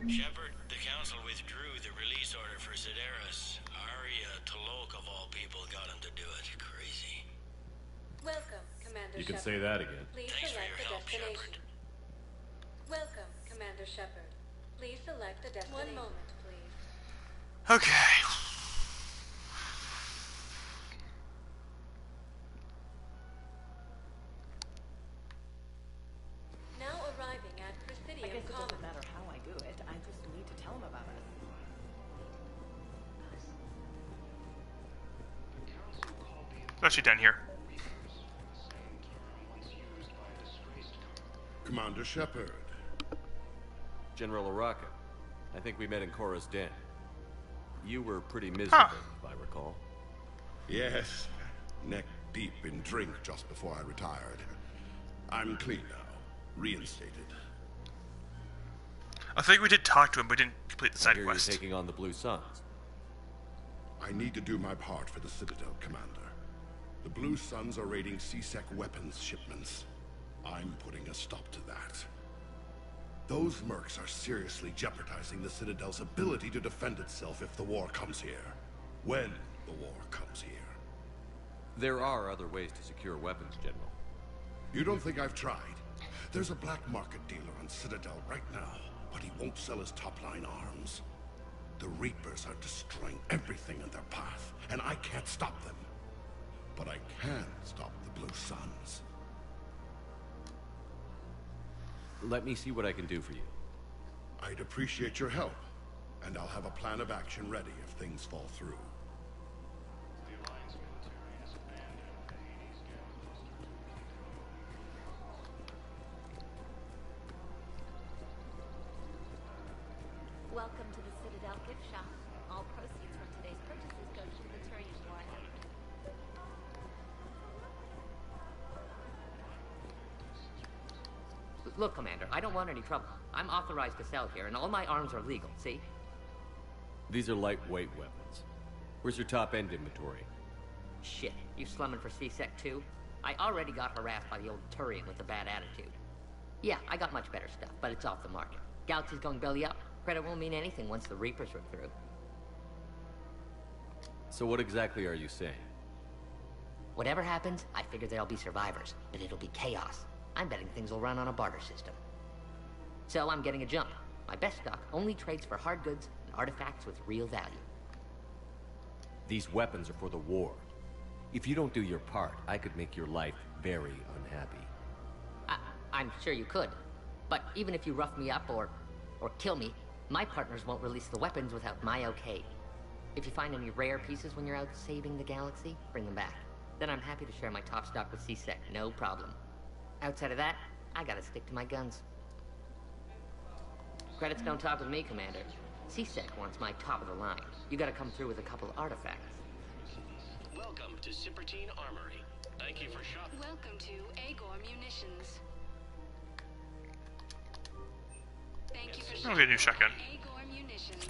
Shepard, the Council withdrew the release order for Sedaris. Arya Tolok, of all people, got him to do it. Crazy. Welcome, Commander You can Shepard. say that again. Please Thanks for select your a help, destination. Welcome, Commander Shepard. Please select a destination. 1 moment, please. Okay. Now arriving at Presidium I guess it Commons. doesn't matter how I do it. I just need to tell him about it. Actually down here. Commander Shepard. General Oraka. I think we met in Korra's den. You were pretty miserable, if I recall. Yes, neck deep in drink just before I retired. I'm clean now, reinstated. I think we did talk to him, but we didn't complete the I side hear quest. you're taking on the Blue Suns. I need to do my part for the Citadel, Commander. The Blue Suns are raiding C-Sec weapons shipments. I'm putting a stop to that. Those mercs are seriously jeopardizing the Citadel's ability to defend itself if the war comes here. When the war comes here. There are other ways to secure weapons, General. You don't think I've tried? There's a black market dealer on Citadel right now, but he won't sell his top-line arms. The Reapers are destroying everything in their path, and I can't stop them. But I can stop the Blue Suns. Let me see what I can do for you. I'd appreciate your help, and I'll have a plan of action ready if things fall through. The Alliance military has abandoned the Hades Galaxy. Welcome to the Citadel gift shop. All proceeds from today's purchases go to the Turian War effort. Look, Commander, I don't want any trouble. I'm authorized to sell here, and all my arms are legal, see? These are lightweight weapons. Where's your top-end inventory? Shit, you slumming for C-Sec too? I already got harassed by the old Turian with a bad attitude. Yeah, I got much better stuff, but it's off the market. Galaxy's going belly up. Credit won't mean anything once the Reapers rip through. So what exactly are you saying? Whatever happens, I figure there'll be survivors, but it'll be chaos. I'm betting things will run on a barter system. So I'm getting a jump. My best stock only trades for hard goods and artifacts with real value. These weapons are for the war. If you don't do your part, I could make your life very unhappy. I'm sure you could. But even if you rough me up or kill me, my partners won't release the weapons without my okay. If you find any rare pieces when you're out saving the galaxy, bring them back. Then I'm happy to share my top stock with C-Sec, no problem. Outside of that, I gotta stick to my guns. Credits don't talk with me, Commander. C-Sec wants my top of the line. You gotta come through with a couple artifacts. Welcome to Sippertine Armory. Thank you for shopping. Welcome to Agor Munitions. Thank you for I'll get a new shotgun. Agor Munitions.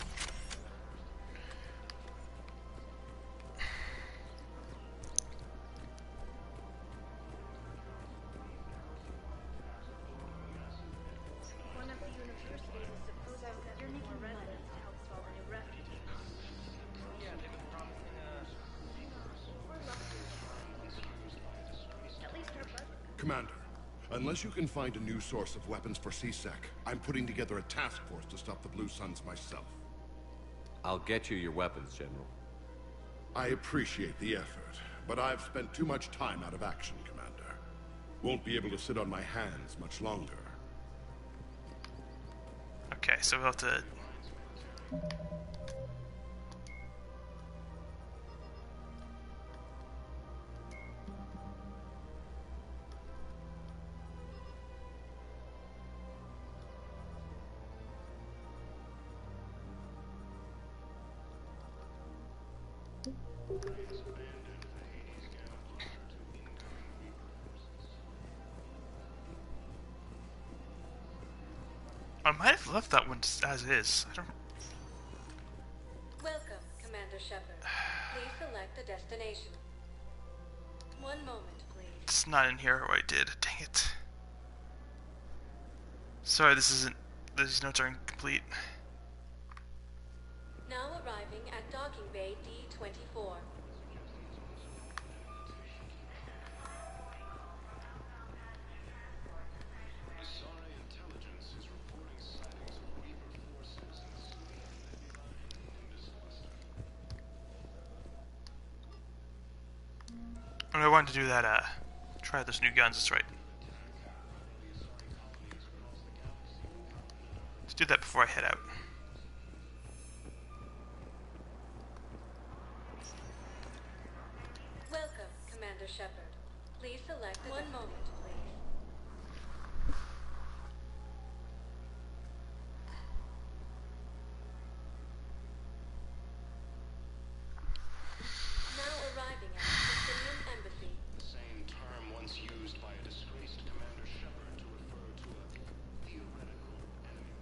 One of the universities is supposed to get more residents to help solve a new refugee. Yeah, they've been promising at least our budget. Commander, unless you can find a new source of weapons for C-Sec, I'm putting together a task force to stop the Blue Suns myself. I'll get you your weapons, General. I appreciate the effort, but I've spent too much time out of action, Commander. Won't be able to sit on my hands much longer. Okay, so we'll have to... I might have left that one as is. I don't... Welcome, Commander Shepard. Please select a destination. One moment, please. It's not in here. Oh, I did. Dang it. Sorry, this isn't... These notes are incomplete. Now arriving at Docking Bay D-24. And I wanted to do that, try those new guns, that's right. Let's do that before I head out. Welcome, Commander Shepard. Please select one moment, please. Now arriving at the Sicilian Embassy. The same term once used by a disgraced Commander Shepard to refer to a theoretical enemy.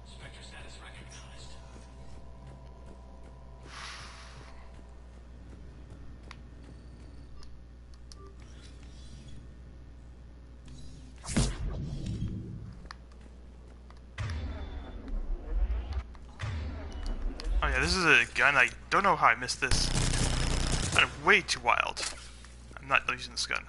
Spectre status right. Yeah, this is a gun. I don't know how I missed this. I'm way too wild. I'm not using this gun.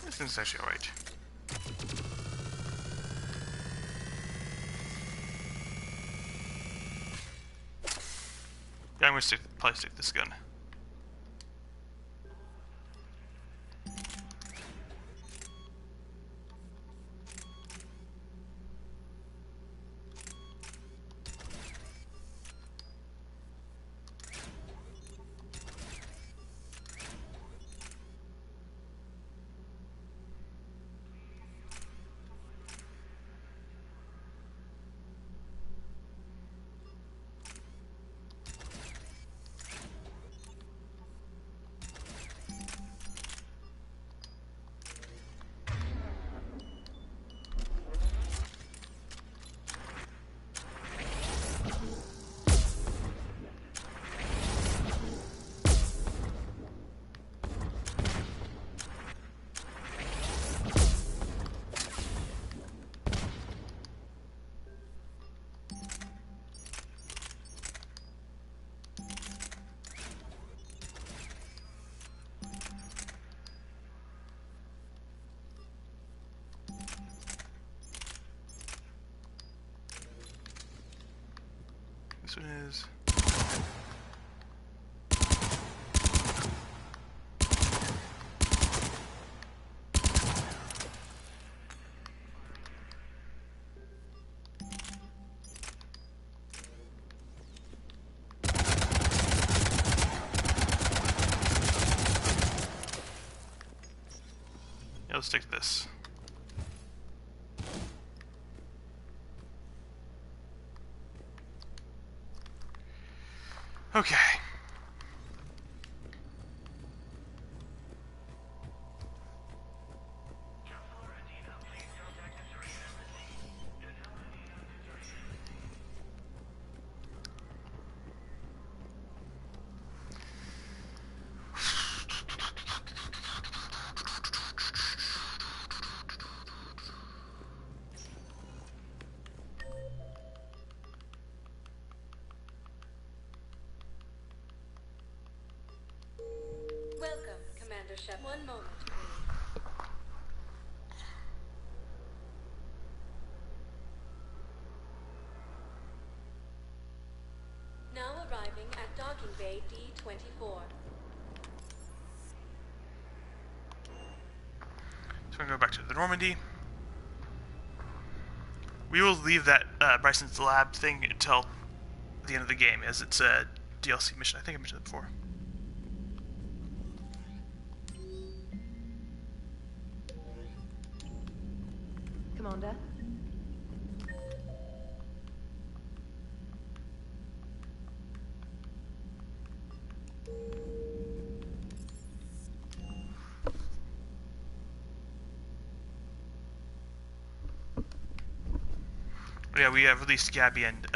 This thing's actually alright. Yeah, I'm gonna probably stick this gun. This one is... Yeah, let's take this. Okay. Welcome, Commander Shep. One moment, please. Now arriving at Docking Bay D-24. So we're gonna go back to the Normandy. We will leave that Bryson's Lab thing until the end of the game, as it's a DLC mission. I think I mentioned it before. Commander? Yeah, we have released Gabby and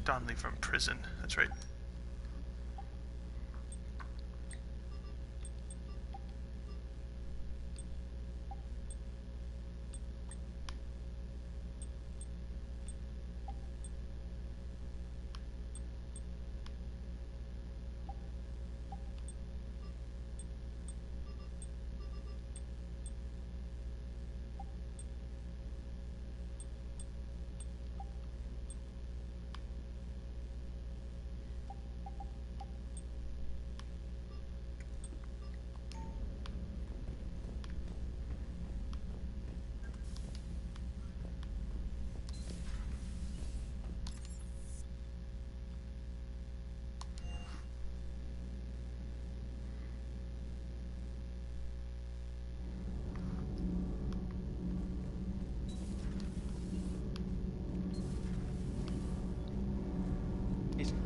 Donnelly from prison. That's right.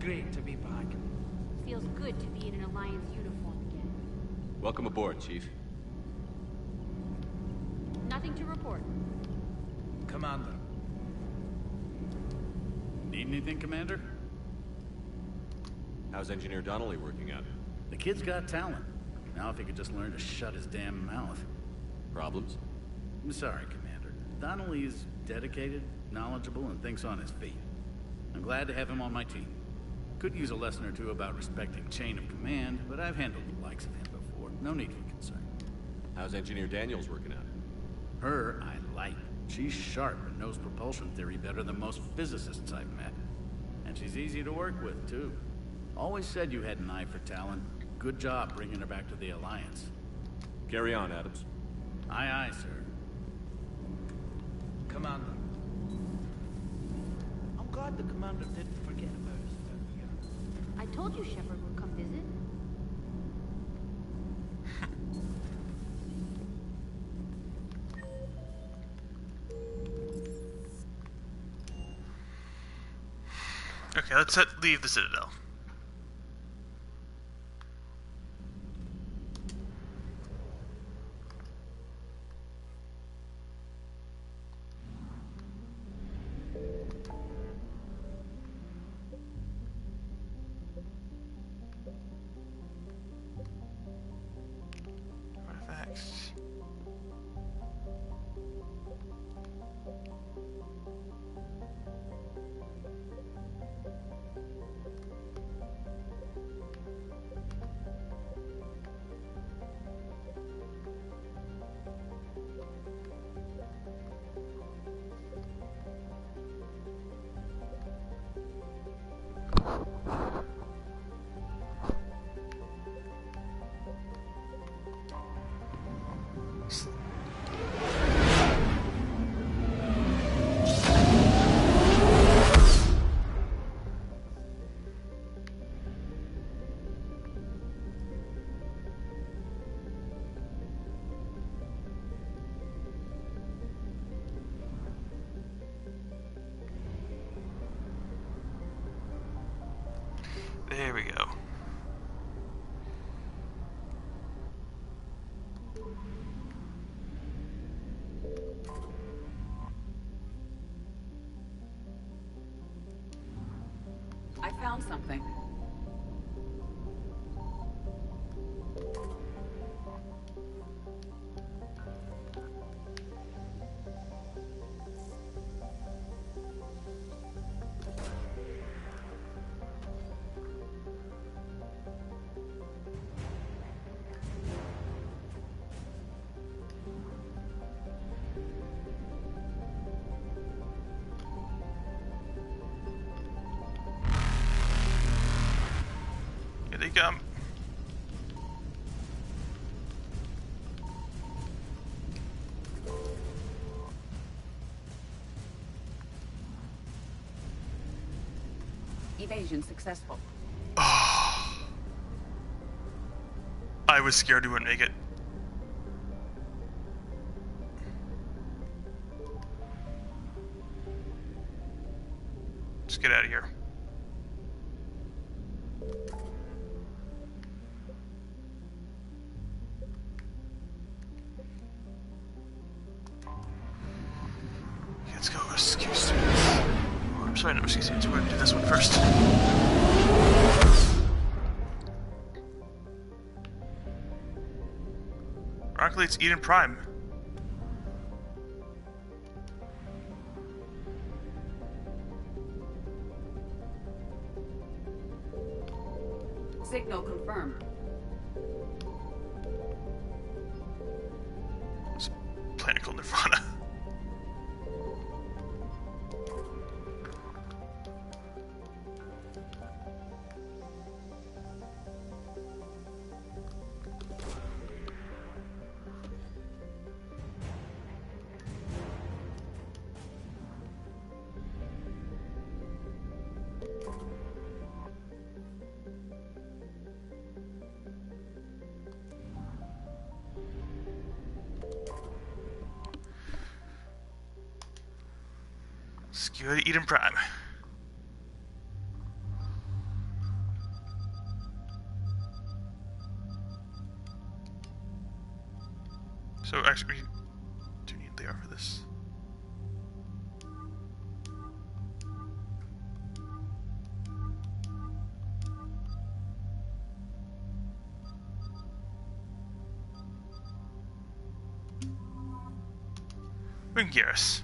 great to be back. Feels good to be in an Alliance uniform again. Welcome aboard, Chief. Nothing to report. Commander. Need anything, Commander? How's Engineer Donnelly working out? The kid's got talent. Now if he could just learn to shut his damn mouth. Problems? I'm sorry, Commander. Donnelly is dedicated, knowledgeable, and thinks on his feet. I'm glad to have him on my team. Could use a lesson or two about respecting chain of command, but I've handled the likes of him before. No need for concern. How's Engineer Daniels working out? Her, I like. She's sharp and knows propulsion theory better than most physicists I've met. And she's easy to work with, too. Always said you had an eye for talent. Good job bringing her back to the Alliance. Carry on, Adams. Aye, aye, sir. Commander. I'm glad the commander didn't forget about us earlier. I told you Shepard would come visit. Okay, let's leave the Citadel. Artifacts. There we go. I found something. Here they come. Evasion successful. I was scared we wouldn't make it. Let's get out of here. Let's go rescue students. Oh, I'm sorry, not rescue students. We're gonna do this one first. Ironically, it's Eden Prime. Signal confirmed. It's Planical Nirvana. Let's go to Eden Prime. So actually, we do need Leo for this. Ring gears.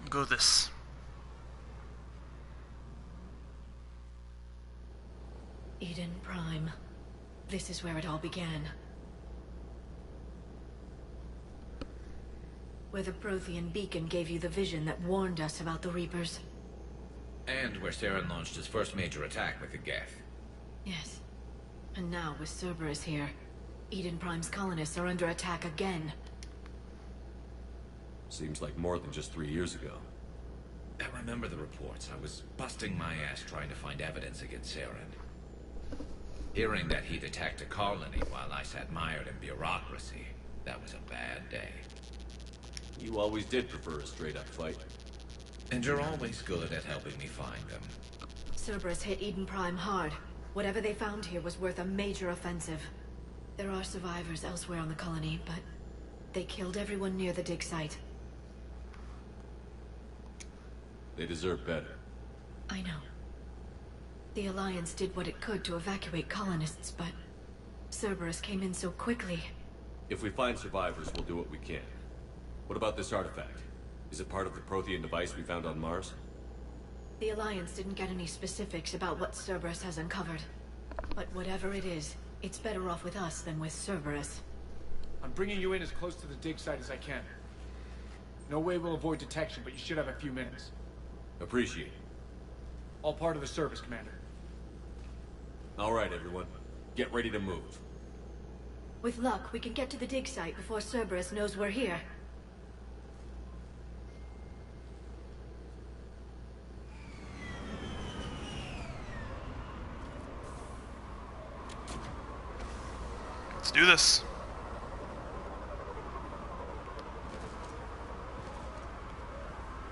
Go this. Eden Prime. This is where it all began. Where the Prothean beacon gave you the vision that warned us about the Reapers. And where Saren launched his first major attack with the Geth. Yes. And now, with Cerberus here, Eden Prime's colonists are under attack again. Seems like more than just 3 years ago. I remember the reports. I was busting my ass trying to find evidence against Saren. Hearing that he'd attacked a colony while I sat mired in bureaucracy, that was a bad day. You always did prefer a straight-up fight. And you're always good at helping me find them. Cerberus hit Eden Prime hard. Whatever they found here was worth a major offensive. There are survivors elsewhere on the colony, but they killed everyone near the dig site. They deserve better. I know. The Alliance did what it could to evacuate colonists, but Cerberus came in so quickly. If we find survivors, we'll do what we can. What about this artifact? Is it part of the Prothean device we found on Mars? The Alliance didn't get any specifics about what Cerberus has uncovered. But whatever it is, it's better off with us than with Cerberus. I'm bringing you in as close to the dig site as I can. No way we'll avoid detection, but you should have a few minutes. Appreciate it. All part of the service, Commander. All right, everyone. Get ready to move. With luck, we can get to the dig site before Cerberus knows we're here. Let's do this.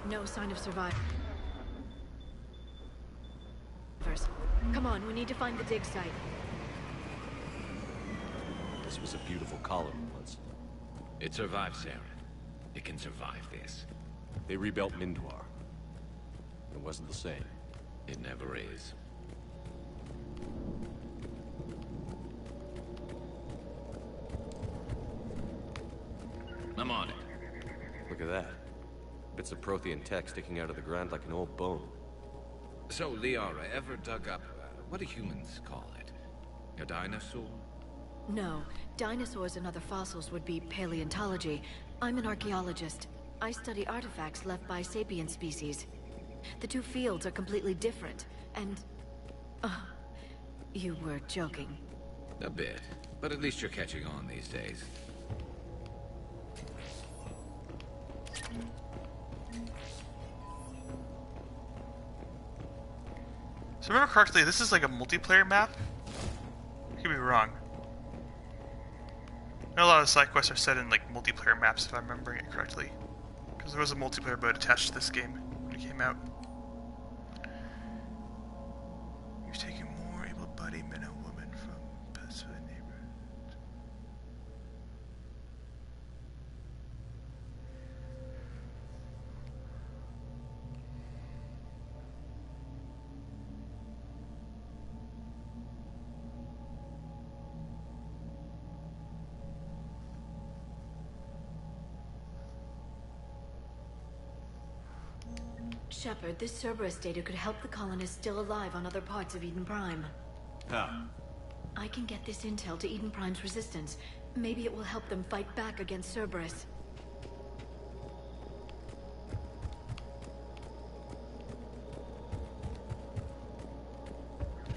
No sign of survivors. Come on, we need to find the dig site. This was a beautiful colony once. It survived Saren. It can survive this. They rebuilt Mindwar. It wasn't the same. It never is. I'm on it. Look at that. Bits of Prothean tech sticking out of the ground like an old bone. So, Liara, ever dug up, what do humans call it? A dinosaur? No. Dinosaurs and other fossils would be paleontology. I'm an archaeologist. I study artifacts left by sapient species. The two fields are completely different, and... you were joking. A bit. But at least you're catching on these days. So if I remember correctly, this is like a multiplayer map? I could be wrong. I know a lot of side quests are set in like multiplayer maps if I'm remembering it correctly. Because there was a multiplayer mode attached to this game when it came out. You've taken more able-bodied men and women from pacified neighborhoods. Shepard, this Cerberus data could help the colonists still alive on other parts of Eden Prime. How? I can get this intel to Eden Prime's resistance. Maybe it will help them fight back against Cerberus.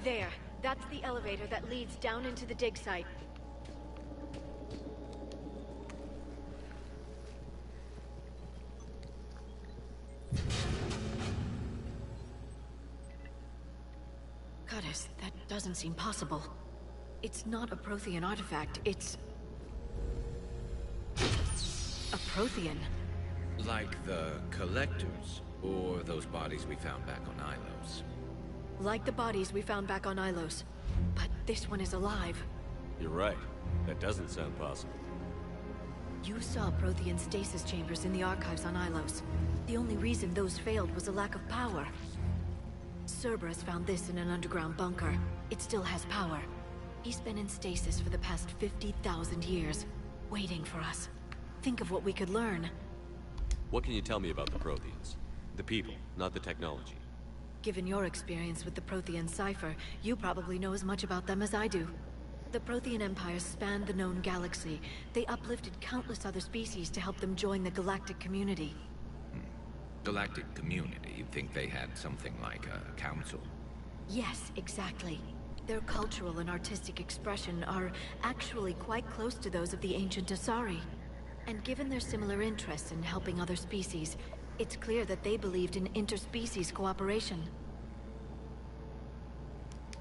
There. That's the elevator that leads down into the dig site. Curtis, that doesn't seem possible. It's not a Prothean artifact, it's... a Prothean. Like the Collectors, or those bodies we found back on Ilos. Like the bodies we found back on Ilos. But this one is alive. You're right. That doesn't sound possible. You saw Prothean stasis chambers in the archives on Ilos. The only reason those failed was a lack of power. Cerberus found this in an underground bunker. It still has power. He's been in stasis for the past 50,000 years, waiting for us. Think of what we could learn. What can you tell me about the Protheans? The people, not the technology. Given your experience with the Prothean cipher, you probably know as much about them as I do. The Prothean Empire spanned the known galaxy. They uplifted countless other species to help them join the galactic community. Galactic community? You'd think they had something like a council? Yes, exactly. Their cultural and artistic expression are actually quite close to those of the ancient Asari. And given their similar interests in helping other species, it's clear that they believed in interspecies cooperation.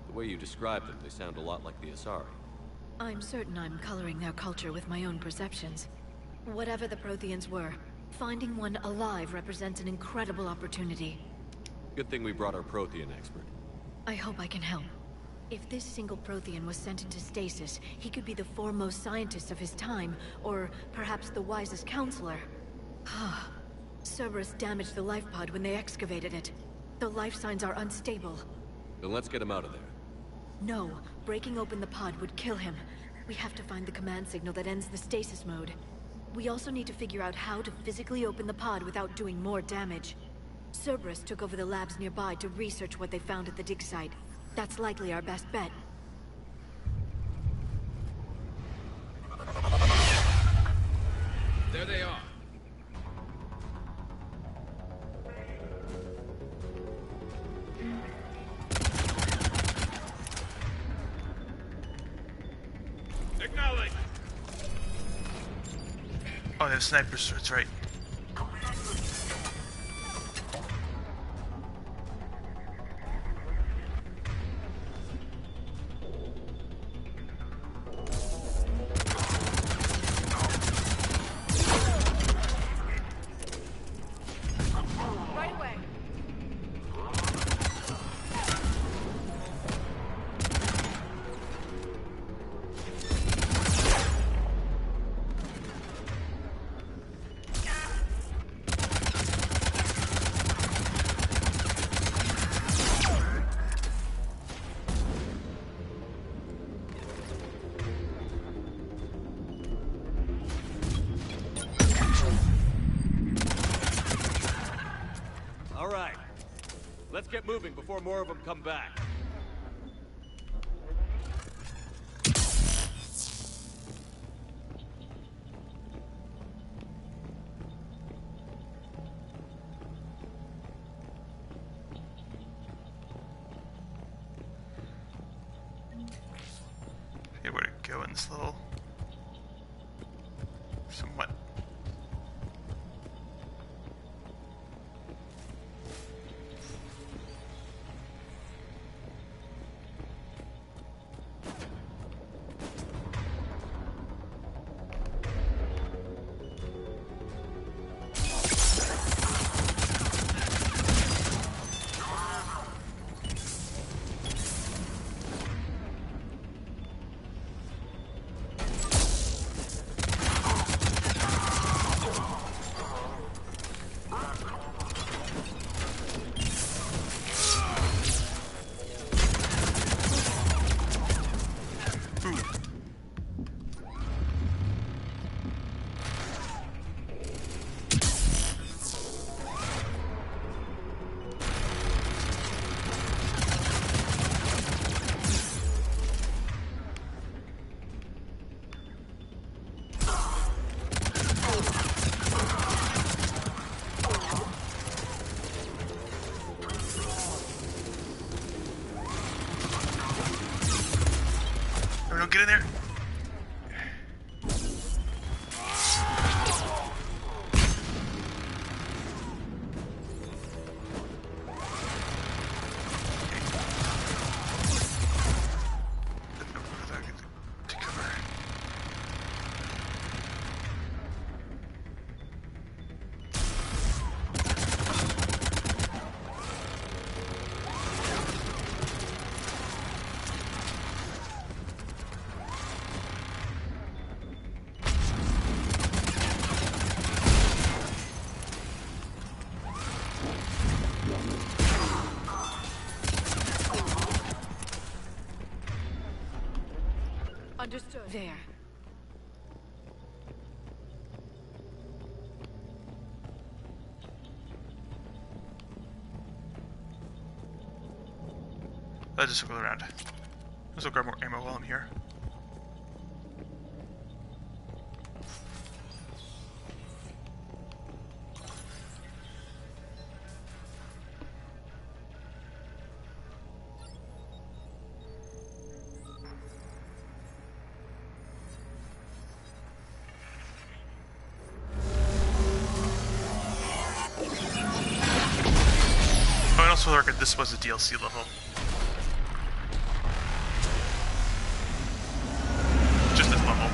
The way you describe them, they sound a lot like the Asari. I'm certain I'm coloring their culture with my own perceptions. Whatever the Protheans were, finding one alive represents an incredible opportunity. Good thing we brought our Prothean expert. I hope I can help. If this single Prothean was sent into stasis, he could be the foremost scientist of his time, or perhaps the wisest counselor. Cerberus damaged the life pod when they excavated it. The life signs are unstable. Then let's get him out of there. No, breaking open the pod would kill him. We have to find the command signal that ends the stasis mode. We also need to figure out how to physically open the pod without doing more damage. Cerberus took over the labs nearby to research what they found at the dig site. That's likely our best bet. There they are. Acknowledge. Oh, they have snipers, that's right. Right away. All right. Let's get moving before more of them come back. Okay, where to go in this little... somewhat... get in there. Understood. There. Let's just circle around. Let's go grab more ammo while I'm here. Oh, and also for the record, this was a DLC level. Just this level.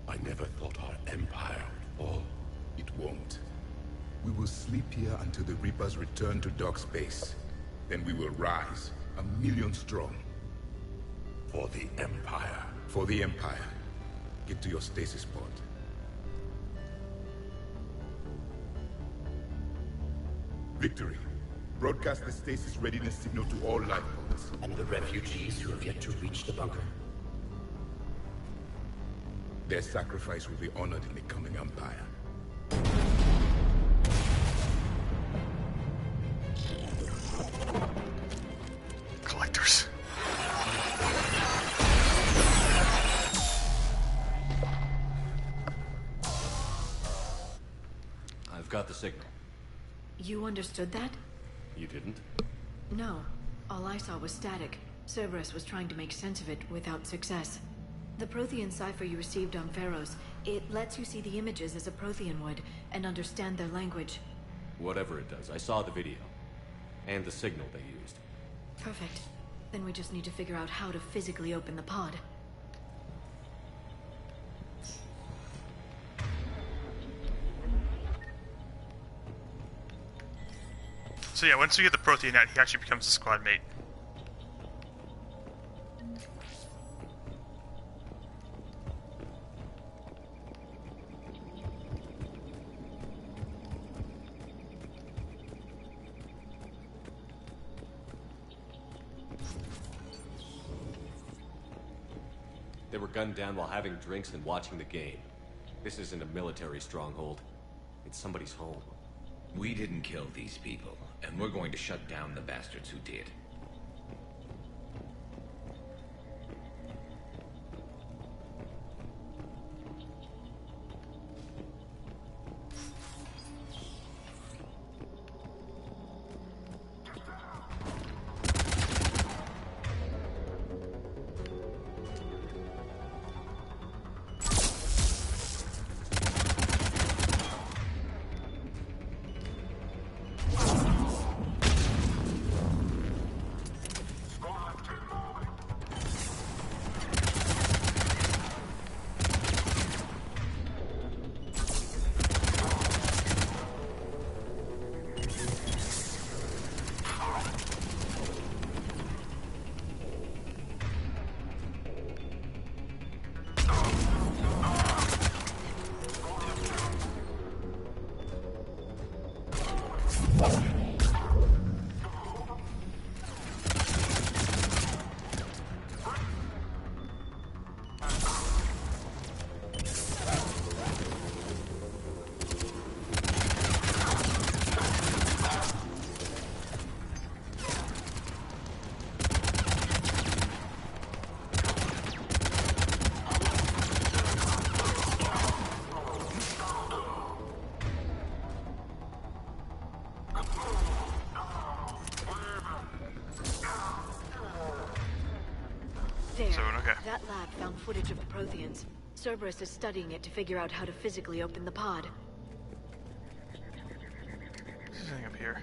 I never thought our empire would fall. It won't. We will sleep here until the Reapers return to dark space. Then we will rise, 1,000,000 strong. For the Empire. For the Empire. Get to your stasis pod. Victory. Broadcast the stasis readiness signal to all life pods. And the refugees who have yet to reach the bunker. Their sacrifice will be honored in the coming Empire. Collectors. I've got the signal. You understood that? You didn't? No. All I saw was static. Cerberus was trying to make sense of it without success. The Prothean cipher you received on Pharaohs, it lets you see the images as a Prothean would, and understand their language. Whatever it does, I saw the video. And the signal they used. Perfect. Then we just need to figure out how to physically open the pod. So yeah, once you get the Prothean out, he actually becomes a squad mate. They were gunned down while having drinks and watching the game. This isn't a military stronghold. It's somebody's home. We didn't kill these people, and we're going to shut down the bastards who did. There. So, okay. That lab found footage of the Protheans. Cerberus is studying it to figure out how to physically open the pod. There's something up here.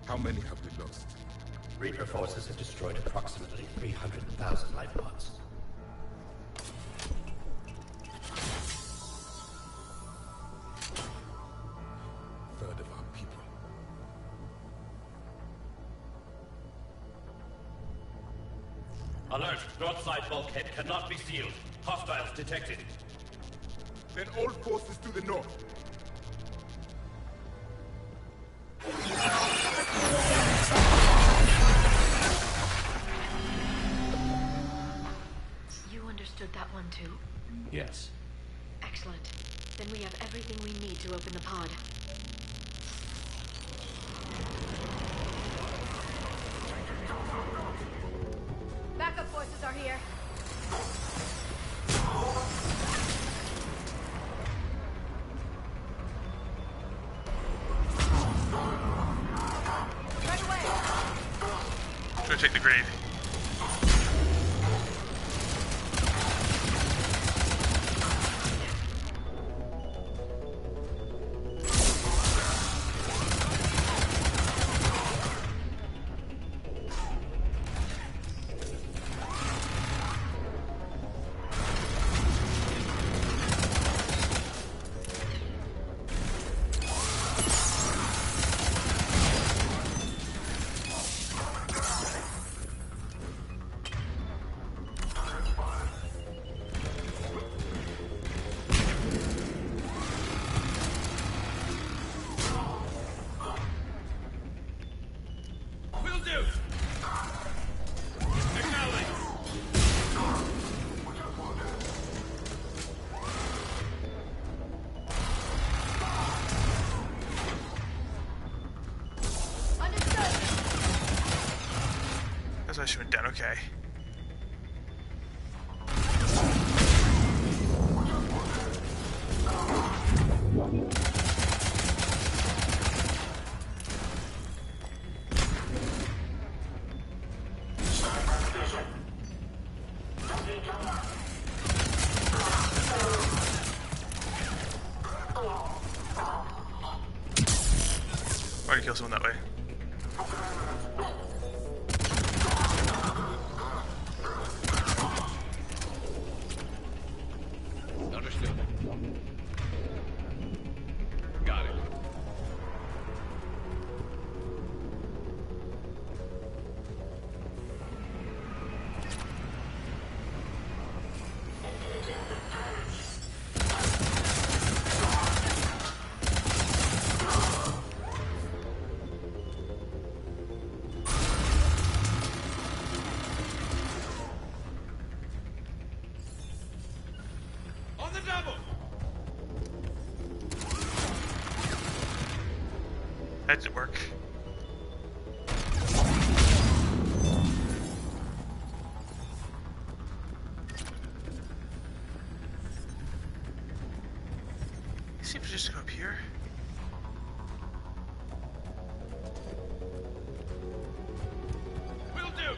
How many have we lost? Reaper forces have destroyed approximately 300,000 life pods. Third of our people. Alert! North side bulkhead cannot be sealed. Hostiles detected. Then all forces to the north. You understood that one too? Yes. Excellent. Then we have everything we need to open the pod. Backup forces are here. Right away. Go take the grade. That's what I should have done, okay. Why kill someone that way? Understood. Got it. That didn't work. See if we just go up here. Will do.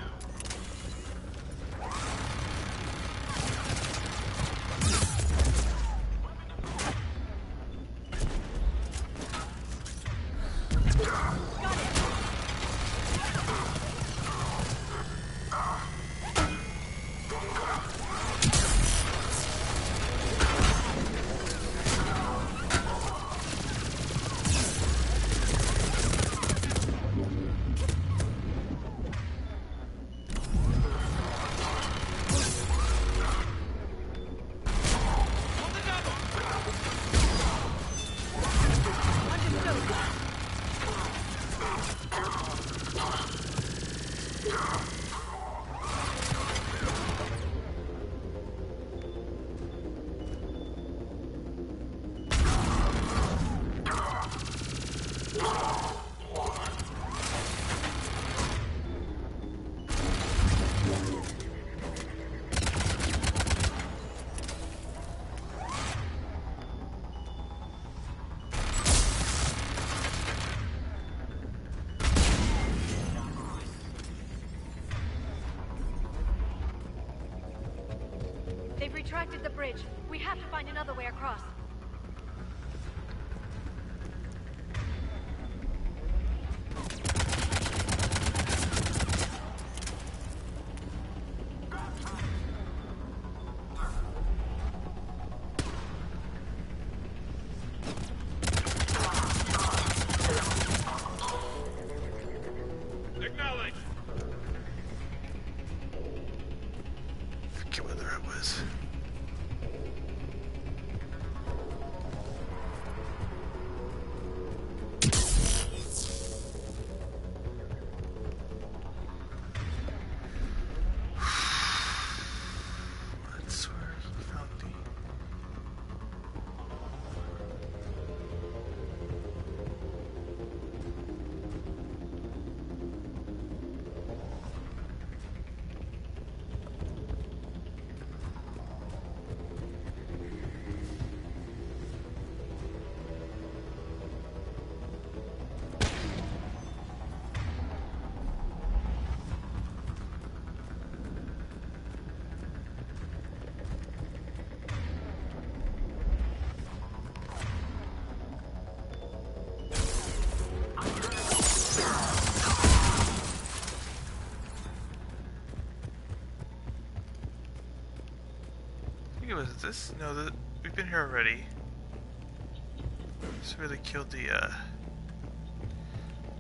They've retracted the bridge. We have to find another way across. Acknowledge. Forget whether it was. That's where he found me. I think it was this? No, we've been here already. So we really killed the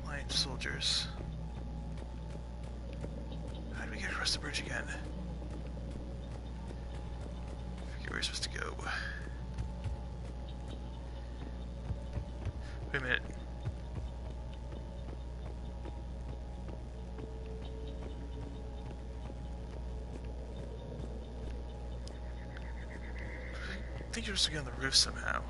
Alliance soldiers. How do we get across the bridge again? I forget where we're supposed to go. Wait a minute. I think you're supposed to get on the roof somehow.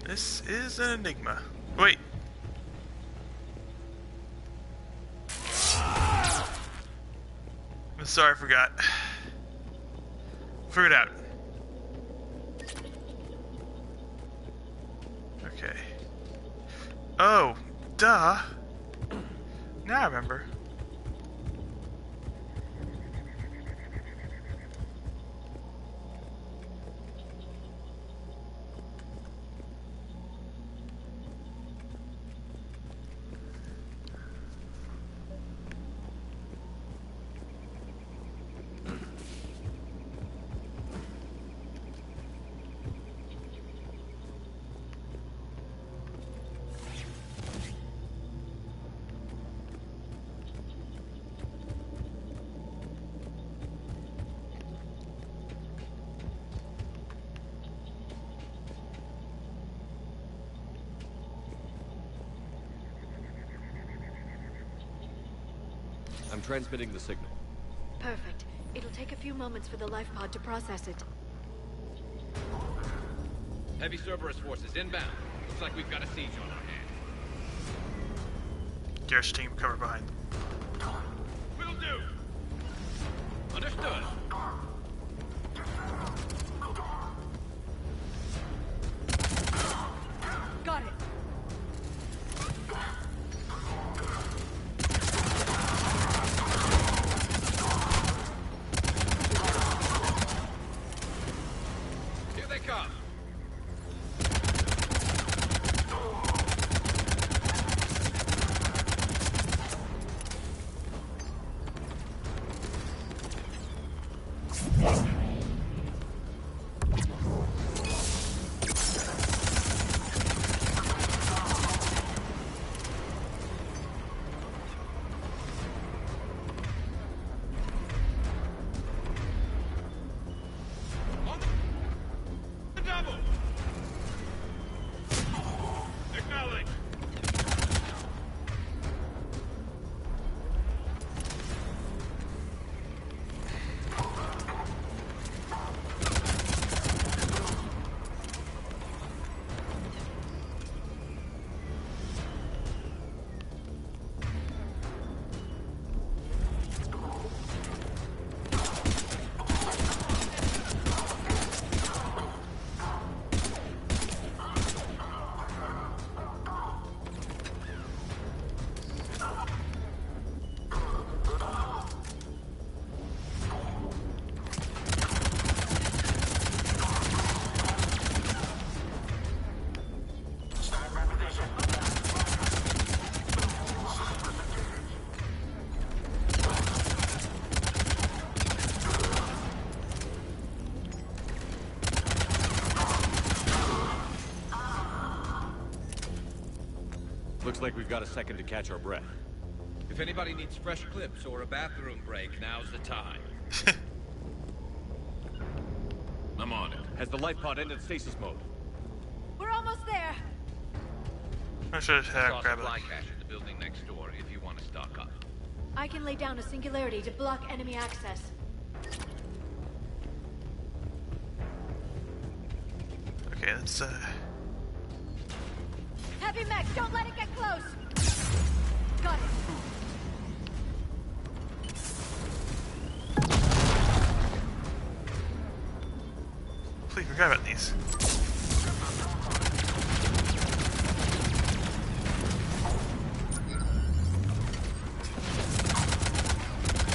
This is an enigma. Wait. I'm sorry, I forgot. Figure it out. Okay. Oh, duh. Now I remember. I'm transmitting the signal. Perfect. It'll take a few moments for the life pod to process it. Heavy Cerberus forces inbound. Looks like we've got a siege on our hands. Garrett's team, cover behind. Will do. Understood. Got it. Here they come. Looks like we've got a second to catch our breath. If anybody needs fresh clips or a bathroom break, now's the time. I'm on it. Has the life pod ended stasis mode? We're almost there. I should Saw grab supply it. cache in the building next door if you want to stock up. I can lay down a singularity to block enemy access. Okay, let's Heavy mech, don't let it get close! Got it. Please forgot about these.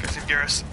Guys, in Garrus.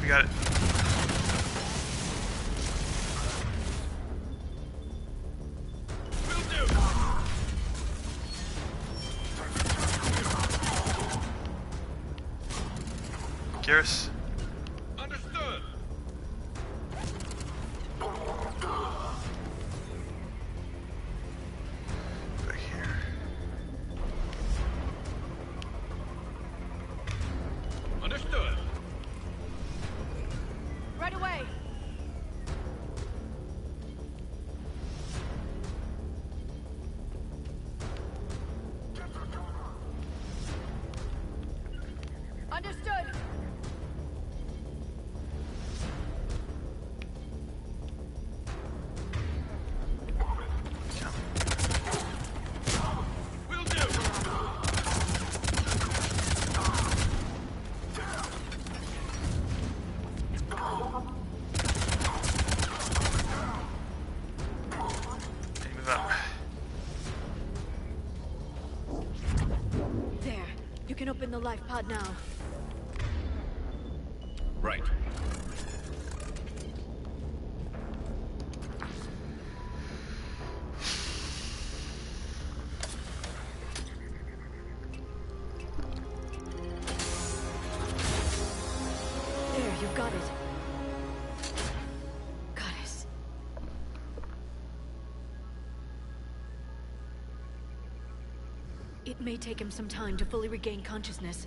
You got it. Garrus. Understood. Back here. Understood. Right away. Understood. You can open the life pod now. Right. There, you've got it. Goddess. It may take him some time to fully regain consciousness.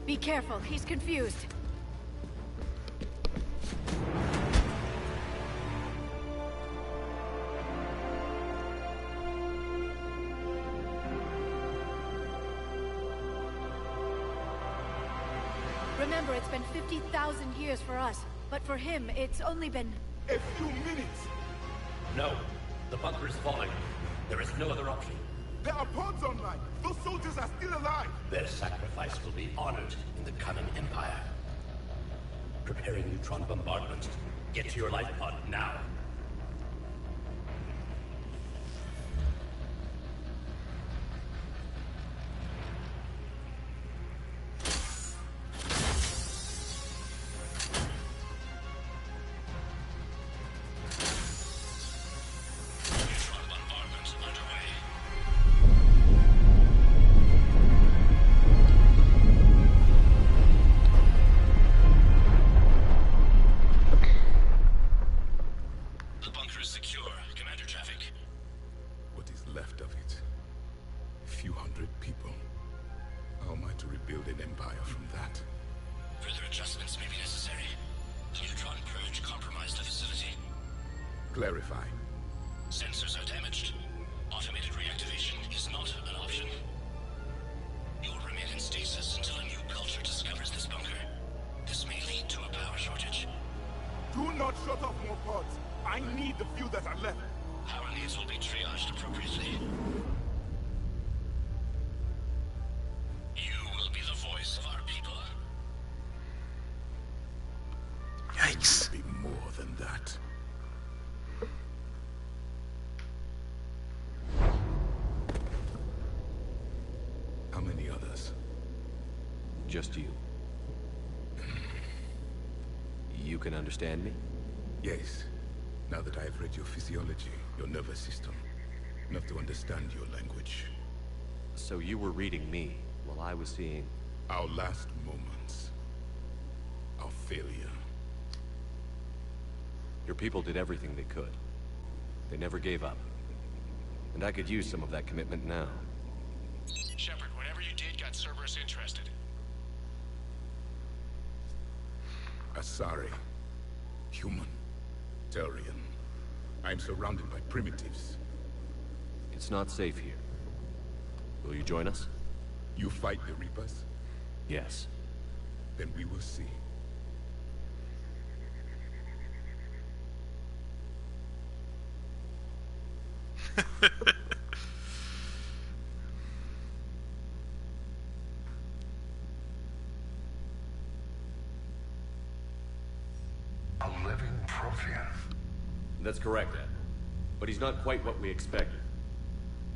Be careful, he's confused. Remember, it's been 50,000 years for us, but for him, it's only been... A few minutes! No. The bunker is falling. There is no other option. There are pods online! Those soldiers are still alive! Their sacrifice will be honored in the coming Empire. Preparing neutron bombardment. Get to your life pod now. Clarify. Sensors are damaged. Automated reactivation is not an option. You'll remain in stasis until a new culture discovers this bunker. This may lead to a power shortage. Do not shut off more pods. I need the few that are left. Power needs will be triaged appropriately. You will be the voice of our people. Yikes. Be more than that. How many others? Just you. You can understand me? Yes. Now that I have read your physiology, your nervous system, enough to understand your language. So you were reading me while I was seeing... Our last moments. Our failure. Your people did everything they could. They never gave up. And I could use some of that commitment now. Shepard, whatever you did got Cerberus interested. Asari. Human. Turian. I'm surrounded by primitives. It's not safe here. Will you join us? You fight the Reapers? Yes. Then we will see. A living Prothean. That's correct, Ed. But he's not quite what we expected.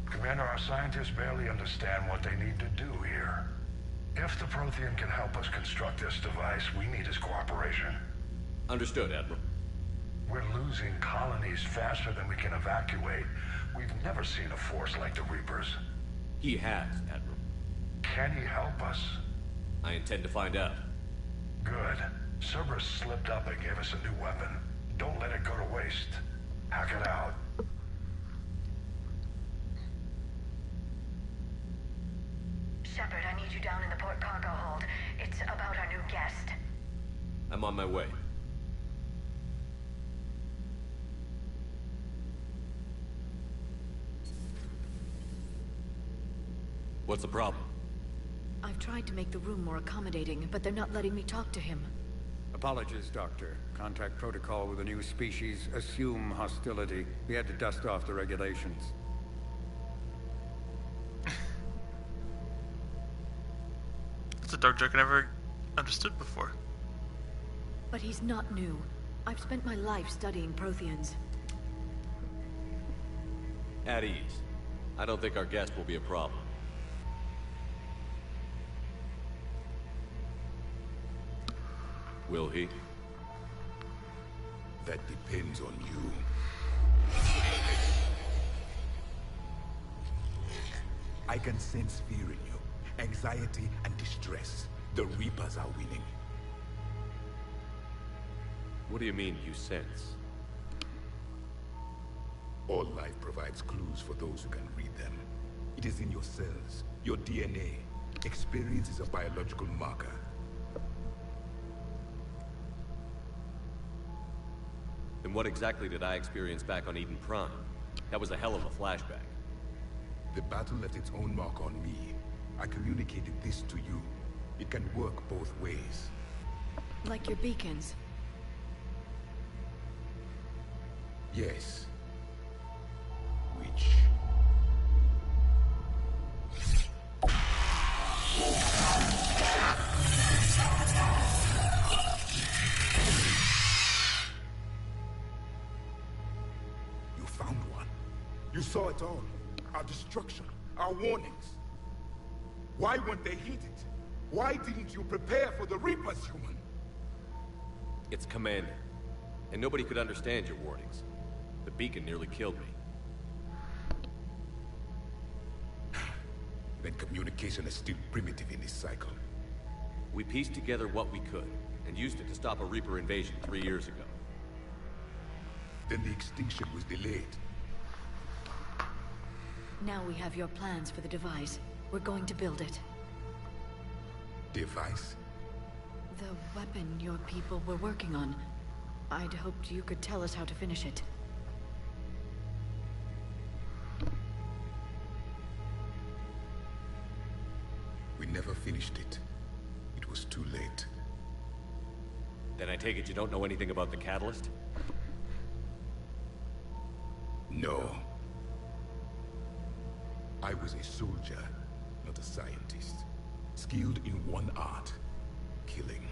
Commander, our scientists barely understand what they need to do here. If the Prothean can help us construct this device, we need his cooperation. Understood, Admiral. We're losing colonies faster than we can evacuate. We've never seen a force like the Reapers. He has, Admiral. Can he help us? I intend to find out. Good. Cerberus slipped up and gave us a new weapon. Don't let it go to waste. Hack it out. Shepard, I need you down in the port cargo hold. It's about our new guest. I'm on my way. What's the problem? I've tried to make the room more accommodating, but they're not letting me talk to him. Apologies, Doctor. Contact protocol with a new species. Assume hostility. We had to dust off the regulations. It's a dark joke I never understood before. But he's not new. I've spent my life studying Protheans. At ease. I don't think our guest will be a problem. Will he? That depends on you. I can sense fear in you. Anxiety and distress. The Reapers are winning. What do you mean, you sense? All life provides clues for those who can read them. It is in your cells, your DNA. Experience is a biological marker. Then what exactly did I experience back on Eden Prime? That was a hell of a flashback. The battle left its own mark on me. I communicated this to you. It can work both ways. Like your beacons. Yes. Which... You found one. You saw it all. Our destruction. Our warnings. Why weren't they heeded? Why didn't you prepare for the Reapers, human? It's Commander. And nobody could understand your warnings. The beacon nearly killed me. Then communication is still primitive in this cycle. We pieced together what we could, and used it to stop a Reaper invasion 3 years ago. Then the extinction was delayed. Now we have your plans for the device. We're going to build it. Device? The weapon your people were working on. I'd hoped you could tell us how to finish it. We never finished it. It was too late. Then I take it you don't know anything about the catalyst? No. I was a soldier, not a scientist. Skilled in one art, killing.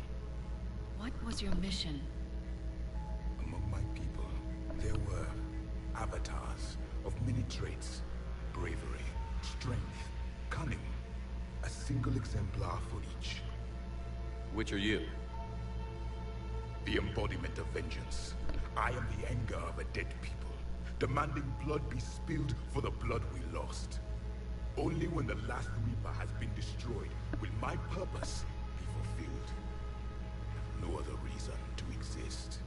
What was your mission? Among my people, there were avatars of many traits. Bravery, strength, cunning. A single exemplar for each. Which are you? The embodiment of vengeance. I am the anger of a dead people, demanding blood be spilled for the blood we lost. Only when the last Reaper has been destroyed will my purpose be fulfilled. I have no other reason to exist.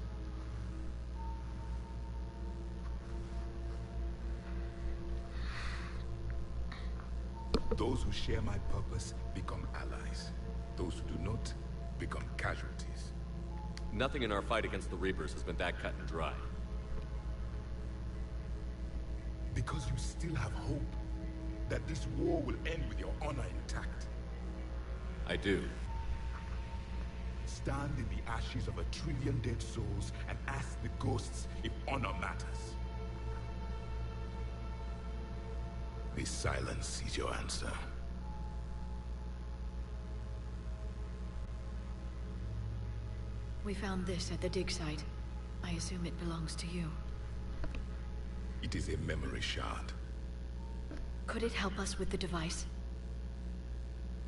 Those who share my purpose become allies. Those who do not become casualties. Nothing in our fight against the Reapers has been that cut and dry. Because you still have hope that this war will end with your honor intact. I do. Stand in the ashes of 1 trillion dead souls and ask the ghosts if honor matters. This silence is your answer. We found this at the dig site. I assume it belongs to you. It is a memory shard. Could it help us with the device?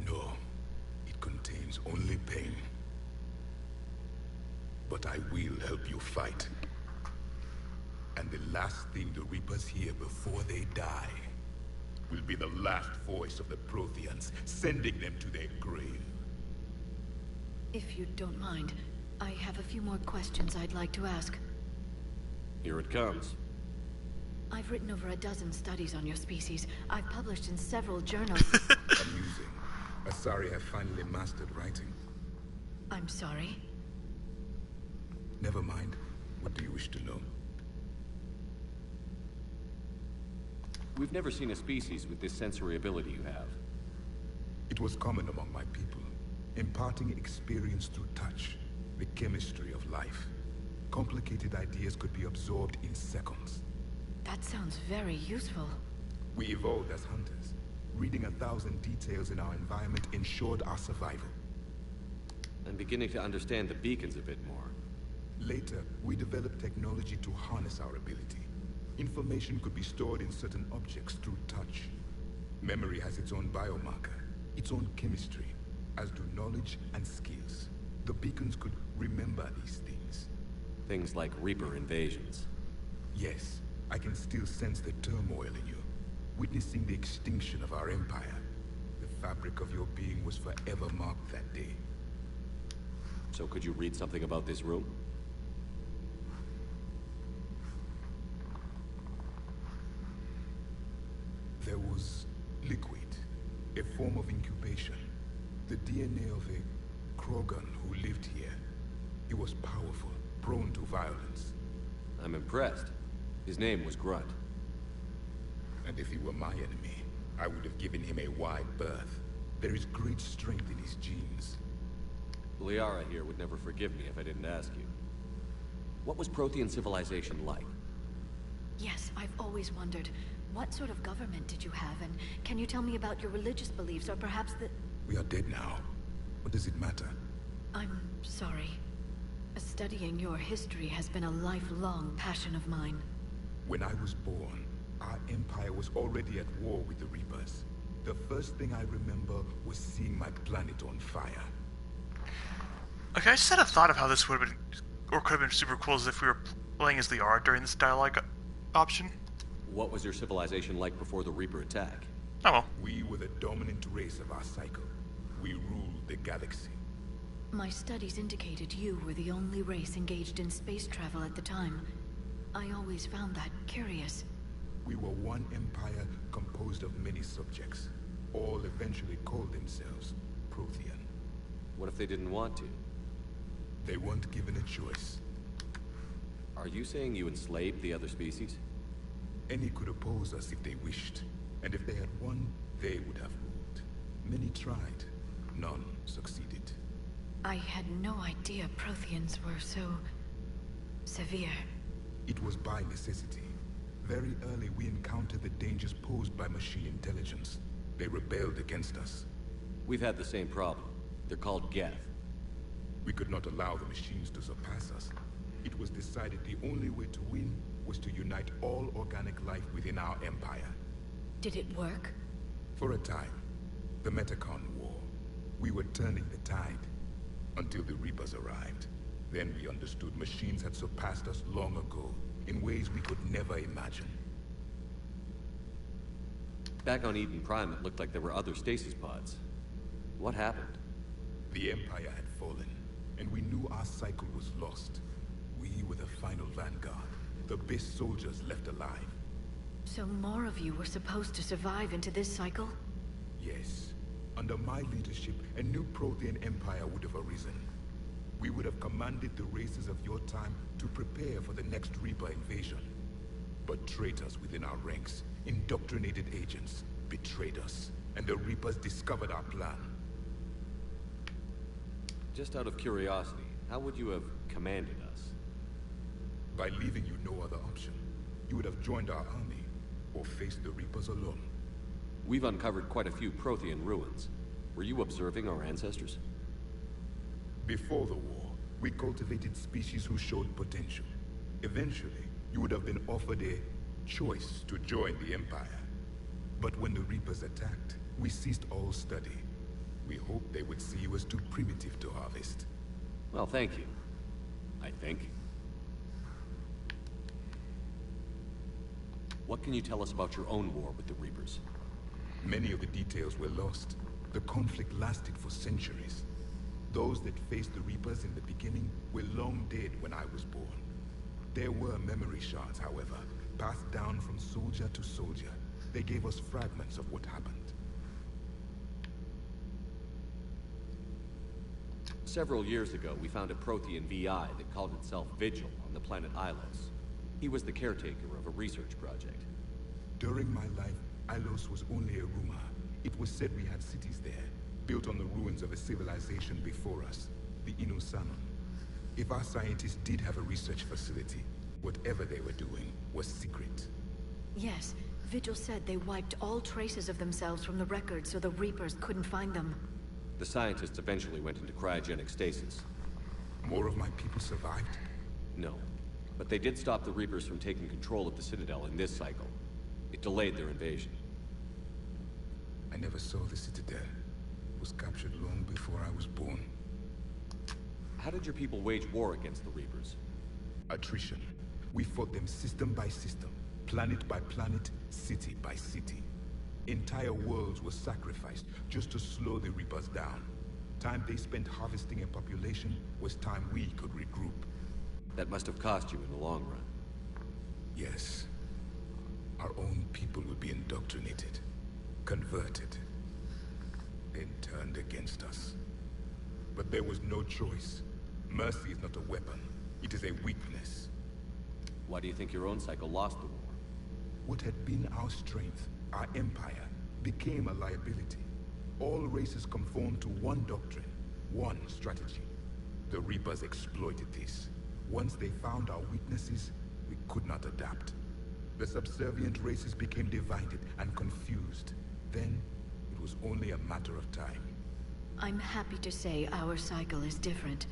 No. It contains only pain. But I will help you fight. And the last thing the Reapers hear before they die will be the last voice of the Protheans, sending them to their grave. If you don't mind, I have a few more questions I'd like to ask. Here it comes. I've written over a dozen studies on your species. I've published in several journals. Amusing. Asari have finally mastered writing. I'm sorry. Never mind. What do you wish to know? We've never seen a species with this sensory ability you have. It was common among my people, imparting experience through touch, the chemistry of life. Complicated ideas could be absorbed in seconds. That sounds very useful. We evolved as hunters. Reading 1,000 details in our environment ensured our survival. I'm beginning to understand the beacons a bit more. Later, we developed technology to harness our ability. Information could be stored in certain objects through touch. Memory has its own biomarker, its own chemistry, as do knowledge and skills. The beacons could remember these things. Things like Reaper invasions. Yes, I can still sense the turmoil in you, witnessing the extinction of our empire. The fabric of your being was forever marked that day. So could you read something about this room? There was liquid, a form of incubation. The DNA of a Krogan who lived here. He was powerful, prone to violence. I'm impressed. His name was Grunt. And if he were my enemy, I would have given him a wide berth. There is great strength in his genes. Liara here would never forgive me if I didn't ask you. What was Prothean civilization like? Yes, I've always wondered. What sort of government did you have, and can you tell me about your religious beliefs, or perhaps the... We are dead now. What does it matter? I'm sorry. Studying your history has been a lifelong passion of mine. When I was born, our empire was already at war with the Reapers. The first thing I remember was seeing my planet on fire. Okay, I just had a thought of how this would have been, or could have been super cool, as if we were playing as Liara during this dialogue option. What was your civilization like before the Reaper attack? Oh well. We were the dominant race of our cycle. We ruled the galaxy. My studies indicated you were the only race engaged in space travel at the time. I always found that curious. We were one empire composed of many subjects. All eventually called themselves Prothean. What if they didn't want to? They weren't given a choice. Are you saying you enslaved the other species? Any could oppose us if they wished. And if they had won, they would have ruled. Many tried. None succeeded. I had no idea Protheans were so... severe. It was by necessity. Very early we encountered the dangers posed by machine intelligence. They rebelled against us. We've had the same problem. They're called Geth. We could not allow the machines to surpass us. It was decided the only way to win was to unite all organic life within our empire. Did it work? For a time. The Metacon War. We were turning the tide. Until the Reapers arrived. Then we understood machines had surpassed us long ago, in ways we could never imagine. Back on Eden Prime, it looked like there were other stasis pods. What happened? The Empire had fallen, and we knew our cycle was lost. We were the final vanguard, the best soldiers left alive. So more of you were supposed to survive into this cycle? Yes. Under my leadership, a new Prothean empire would have arisen. We would have commanded the races of your time to prepare for the next Reaper invasion. But traitors within our ranks, indoctrinated agents, betrayed us, and the Reapers discovered our plan. Just out of curiosity, how would you have commanded us? By leaving you no other option. You would have joined our army, or faced the Reapers alone. We've uncovered quite a few Prothean ruins. Were you observing our ancestors? Before the war, we cultivated species who showed potential. Eventually, you would have been offered a choice to join the Empire. But when the Reapers attacked, we ceased all study. We hoped they would see you as too primitive to harvest. Well, thank you. I think. What can you tell us about your own war with the Reapers? Many of the details were lost. The conflict lasted for centuries. Those that faced the Reapers in the beginning were long dead when I was born. There were memory shards, however, passed down from soldier to soldier. They gave us fragments of what happened. Several years ago, we found a Prothean VI that called itself Vigil on the planet Ilos. He was the caretaker of a research project. During my life, Ilos was only a rumor. It was said we had cities there, built on the ruins of a civilization before us, the Inusanon. If our scientists did have a research facility, whatever they were doing was secret. Yes, Vigil said they wiped all traces of themselves from the records so the Reapers couldn't find them. The scientists eventually went into cryogenic stasis. More of my people survived? No. But they did stop the Reapers from taking control of the Citadel in this cycle. It delayed their invasion. I never saw the Citadel. It was captured long before I was born. How did your people wage war against the Reapers? Attrition. We fought them system by system, planet by planet, city by city. Entire worlds were sacrificed just to slow the Reapers down. Time they spent harvesting a population was time we could regroup. That must have cost you in the long run. Yes. Our own people would be indoctrinated, converted, then turned against us. But there was no choice. Mercy is not a weapon. It is a weakness. Why do you think your own cycle lost the war? What had been our strength, our empire, became a liability. All races conformed to one doctrine, one strategy. The Reapers exploited this. Once they found our weaknesses, we could not adapt. The subservient races became divided and confused. Then, it was only a matter of time. I'm happy to say our cycle is different.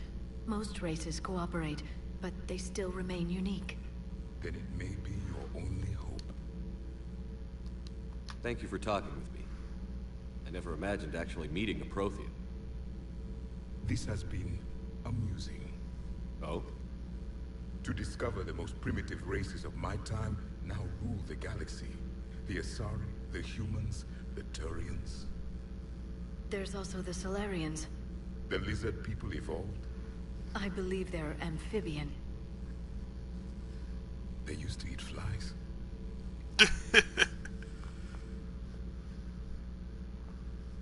Most races cooperate, but they still remain unique. Then it may be your only hope. Thank you for talking with me. I never imagined actually meeting a Prothean. This has been amusing. Oh? To discover the most primitive races of my time now rule the galaxy. The Asari, the humans, the Turians. There's also the Solarians. The lizard people evolved. I believe they're amphibian. They used to eat flies.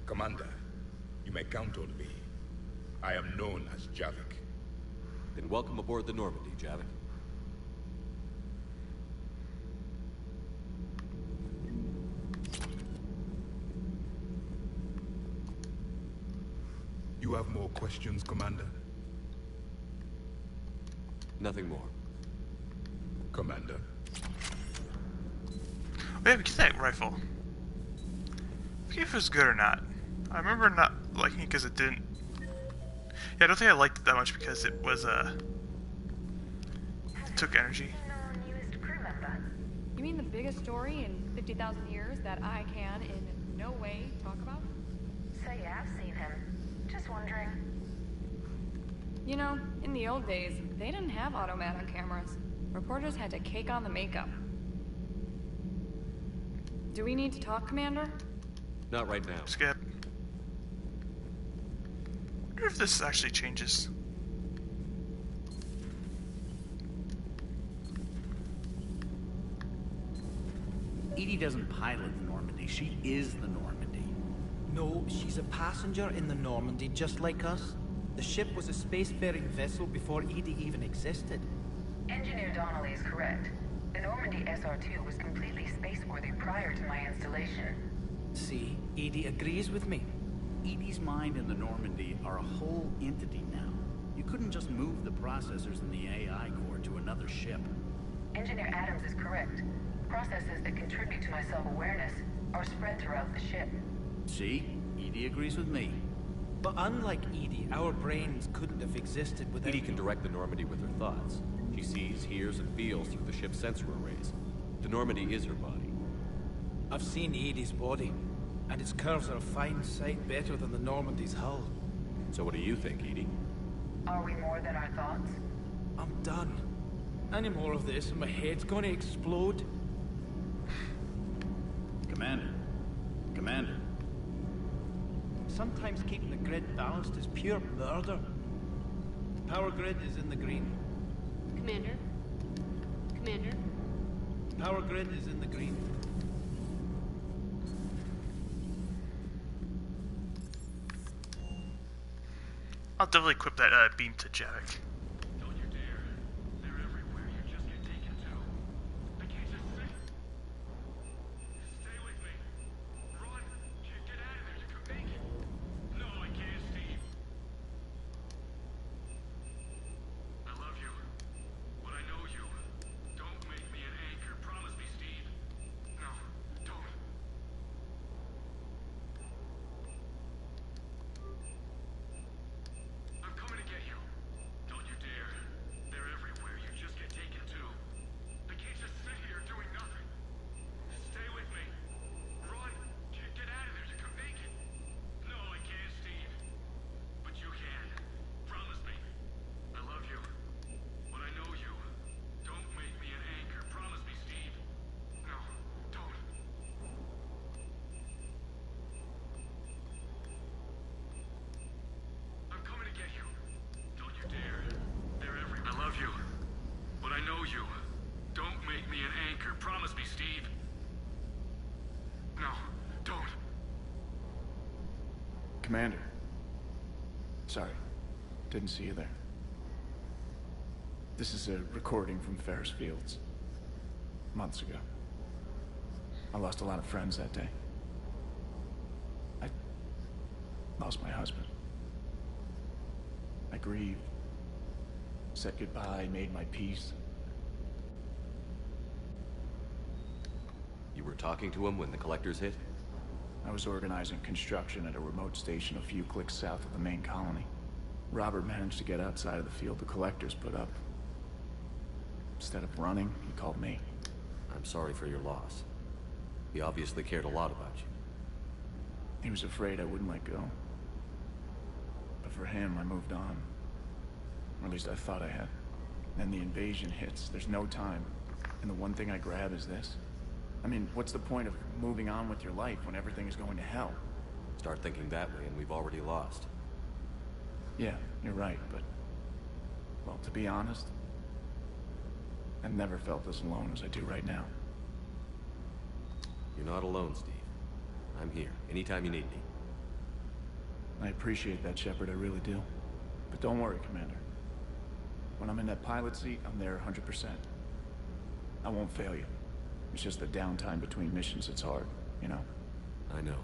Commander, you may count on me. I am known as Javik. Then welcome aboard the Normandy, Javik. You have more questions, Commander? Nothing more. Commander. Oh yeah, we get that rifle. I forget if it was good or not. I remember not liking it because it didn't... Yeah, I don't think I liked it that much because it was, took energy. You mean the biggest story in 50,000 years that I can in no way talk about? So yeah, I've seen him. Just wondering. You know, in the old days, they didn't have automatic cameras. Reporters had to cake on the makeup. Do we need to talk, Commander? Not right now. Skip. I wonder if this actually changes. Edie doesn't pilot the Normandy. She is the Normandy. No, she's a passenger in the Normandy, just like us. The ship was a spacefaring vessel before Edie even existed. Engineer Donnelly is correct. The Normandy SR-2 was completely space-worthy prior to my installation. See, Edie agrees with me. Edie's mind and the Normandy are a whole entity now. You couldn't just move the processors in the AI core to another ship. Engineer Adams is correct. Processes that contribute to my self-awareness are spread throughout the ship. See? Edie agrees with me. But unlike Edie, our brains couldn't have existed without... Edie can direct the Normandy with her thoughts. She sees, hears, and feels through the ship's sensor arrays. The Normandy is her body. I've seen Edie's body, and its curves are a fine sight better than the Normandy's hull. So what do you think, Edie? Are we more than our thoughts? I'm done. Any more of this and my head's gonna explode. Commander. Commander. Sometimes keeping the grid balanced is pure murder. The power grid is in the green. Commander? Commander? Power grid is in the green. I'll definitely equip that beam to Javik. Don't you dare. They're everywhere. You just get taken to. I can't just sit. Stay with me. Run. Get out of there. You can make it. No. Commander. Sorry, didn't see you there. This is a recording from Ferris Fields. Months ago. I lost a lot of friends that day. I lost my husband. I grieved, said goodbye, made my peace. You were talking to him when the collectors hit? I was organizing construction at a remote station a few clicks south of the main colony. Robert managed to get outside of the field the collectors put up. Instead of running, he called me. I'm sorry for your loss. He obviously cared a lot about you. He was afraid I wouldn't let go. But for him, I moved on. Or at least I thought I had. Then the invasion hits. There's no time. And the one thing I grab is this. I mean, what's the point of moving on with your life when everything is going to hell? Start thinking that way and we've already lost. Yeah, you're right, but... well, to be honest, I've never felt as alone as I do right now. You're not alone, Steve. I'm here, anytime you need me. I appreciate that, Shepard, I really do. But don't worry, Commander. When I'm in that pilot seat, I'm there 100%. I won't fail you. It's just the downtime between missions that's hard, you know? I know.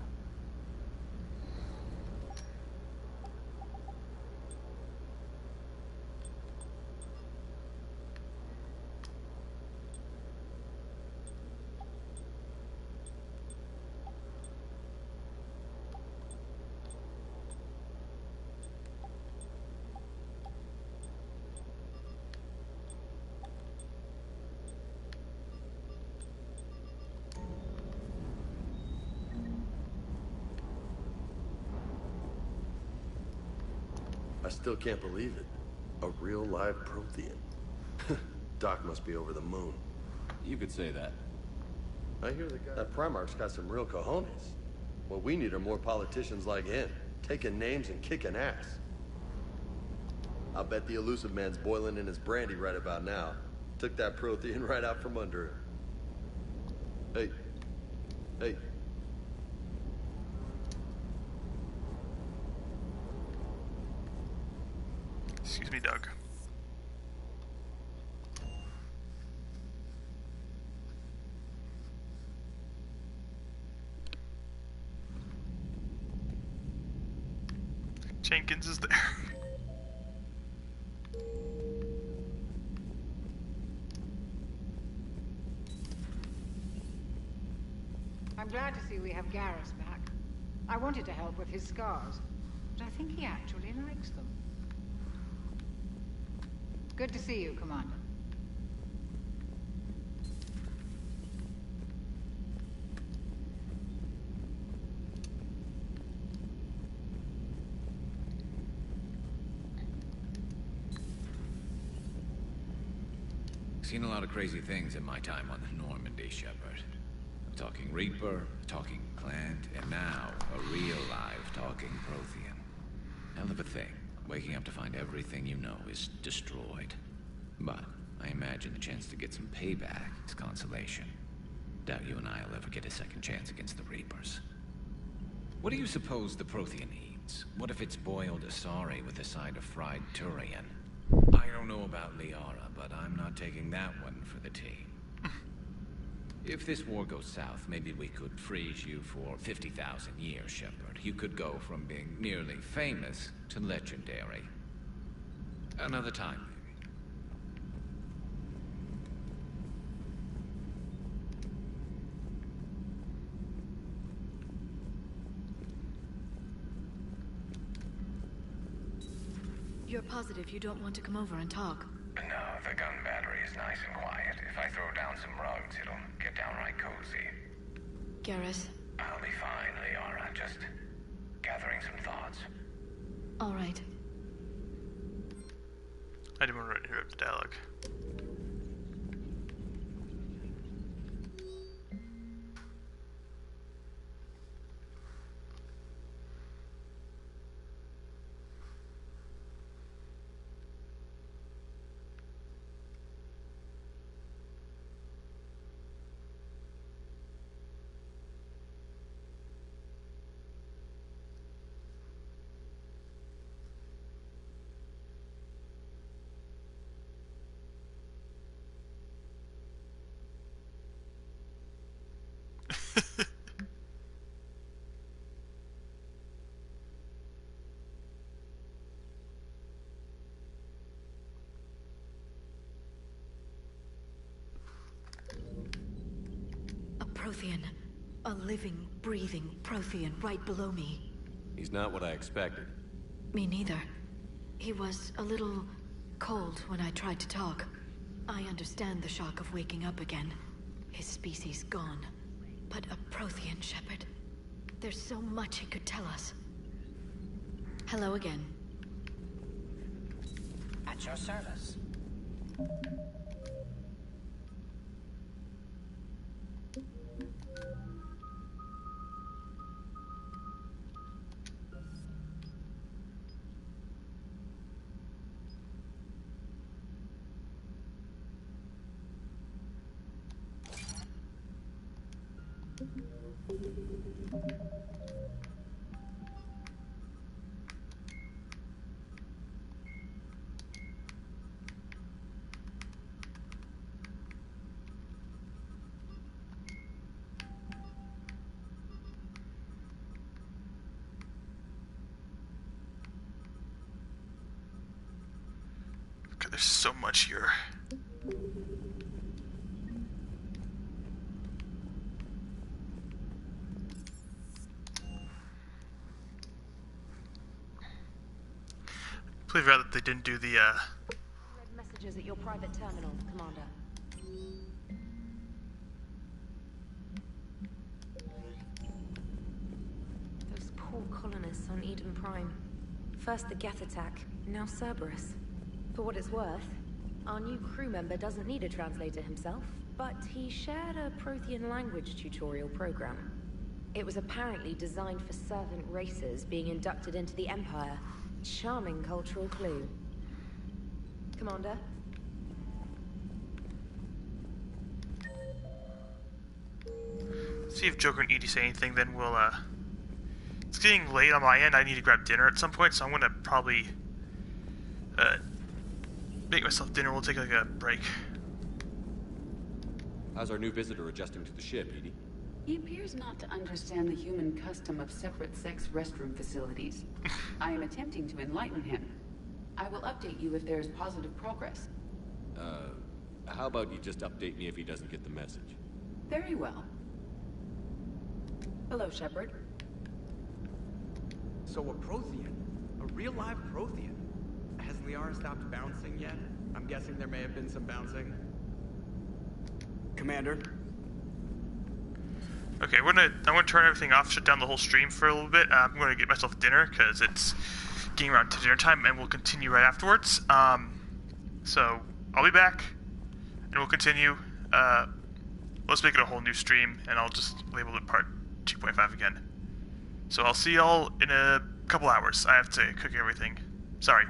I still can't believe it. A real live Prothean. Doc must be over the moon. You could say that. I hear that Primarch's got some real cojones. What we need are more politicians like him, taking names and kicking ass. I'll bet the elusive man's boiling in his brandy right about now. Took that Prothean right out from under him. Hey. Hey. Excuse me, Doug. Jenkins is there. I'm glad to see we have Garrus back. I wanted to help with his scars, but I think he actually likes them. Good to see you, Commander. Seen a lot of crazy things in my time on the Normandy, Shepard. I'm talking Reaper, talking Plant, and now a real live talking Prothean. Hell of a thing. Waking up to find everything you know is destroyed. But I imagine the chance to get some payback is consolation. Doubt you and I'll ever get a second chance against the Reapers. What do you suppose the Prothean eats? What if it's boiled Asari with a side of fried Turian? I don't know about Liara, but I'm not taking that one for the team. If this war goes south, maybe we could freeze you for 50,000 years, Shepard. You could go from being nearly famous to legendary. Another time, maybe. You're positive you don't want to come over and talk? No, the gun battery is nice and quiet. If I throw down some rugs, it'll get downright cozy. Garrus? I'll be fine, Liara. Just gathering some thoughts. All right. I didn't want to interrupt the dialogue. Prothean. A living, breathing Prothean right below me. He's not what I expected. Me neither. He was a little cold when I tried to talk. I understand the shock of waking up again. His species gone. But a Prothean, Shepard. There's so much he could tell us. Hello again. At your service. God, there's so much here. Please rather they didn't do the Read messages at your private terminal, Commander. Those poor colonists on Eden Prime. First the Geth attack, now Cerberus. For what it's worth, our new crew member doesn't need a translator himself, but he shared a Prothean language tutorial program. It was apparently designed for servant races being inducted into the Empire. Charming cultural clue. Commander? See if Joker and Edie say anything, then we'll, It's getting late on my end. I need to grab dinner at some point, so I'm gonna probably, make myself dinner. We'll take, like, a break. How's our new visitor adjusting to the ship, Edie? He appears not to understand the human custom of separate-sex restroom facilities. I am attempting to enlighten him. I will update you if there is positive progress. How about you just update me if he doesn't get the message? Very well. Hello, Shepard. So a Prothean? A real live Prothean? Has Liara stopped bouncing yet? I'm guessing there may have been some bouncing. Commander? Okay, I'm gonna turn everything off, shut down the whole stream for a little bit. I'm gonna get myself dinner because it's getting around to dinner time, and we'll continue right afterwards. So I'll be back, and we'll continue. Let's make it a whole new stream, and I'll just label it part 2.5 again. So I'll see y'all in a couple hours. I have to cook everything. Sorry.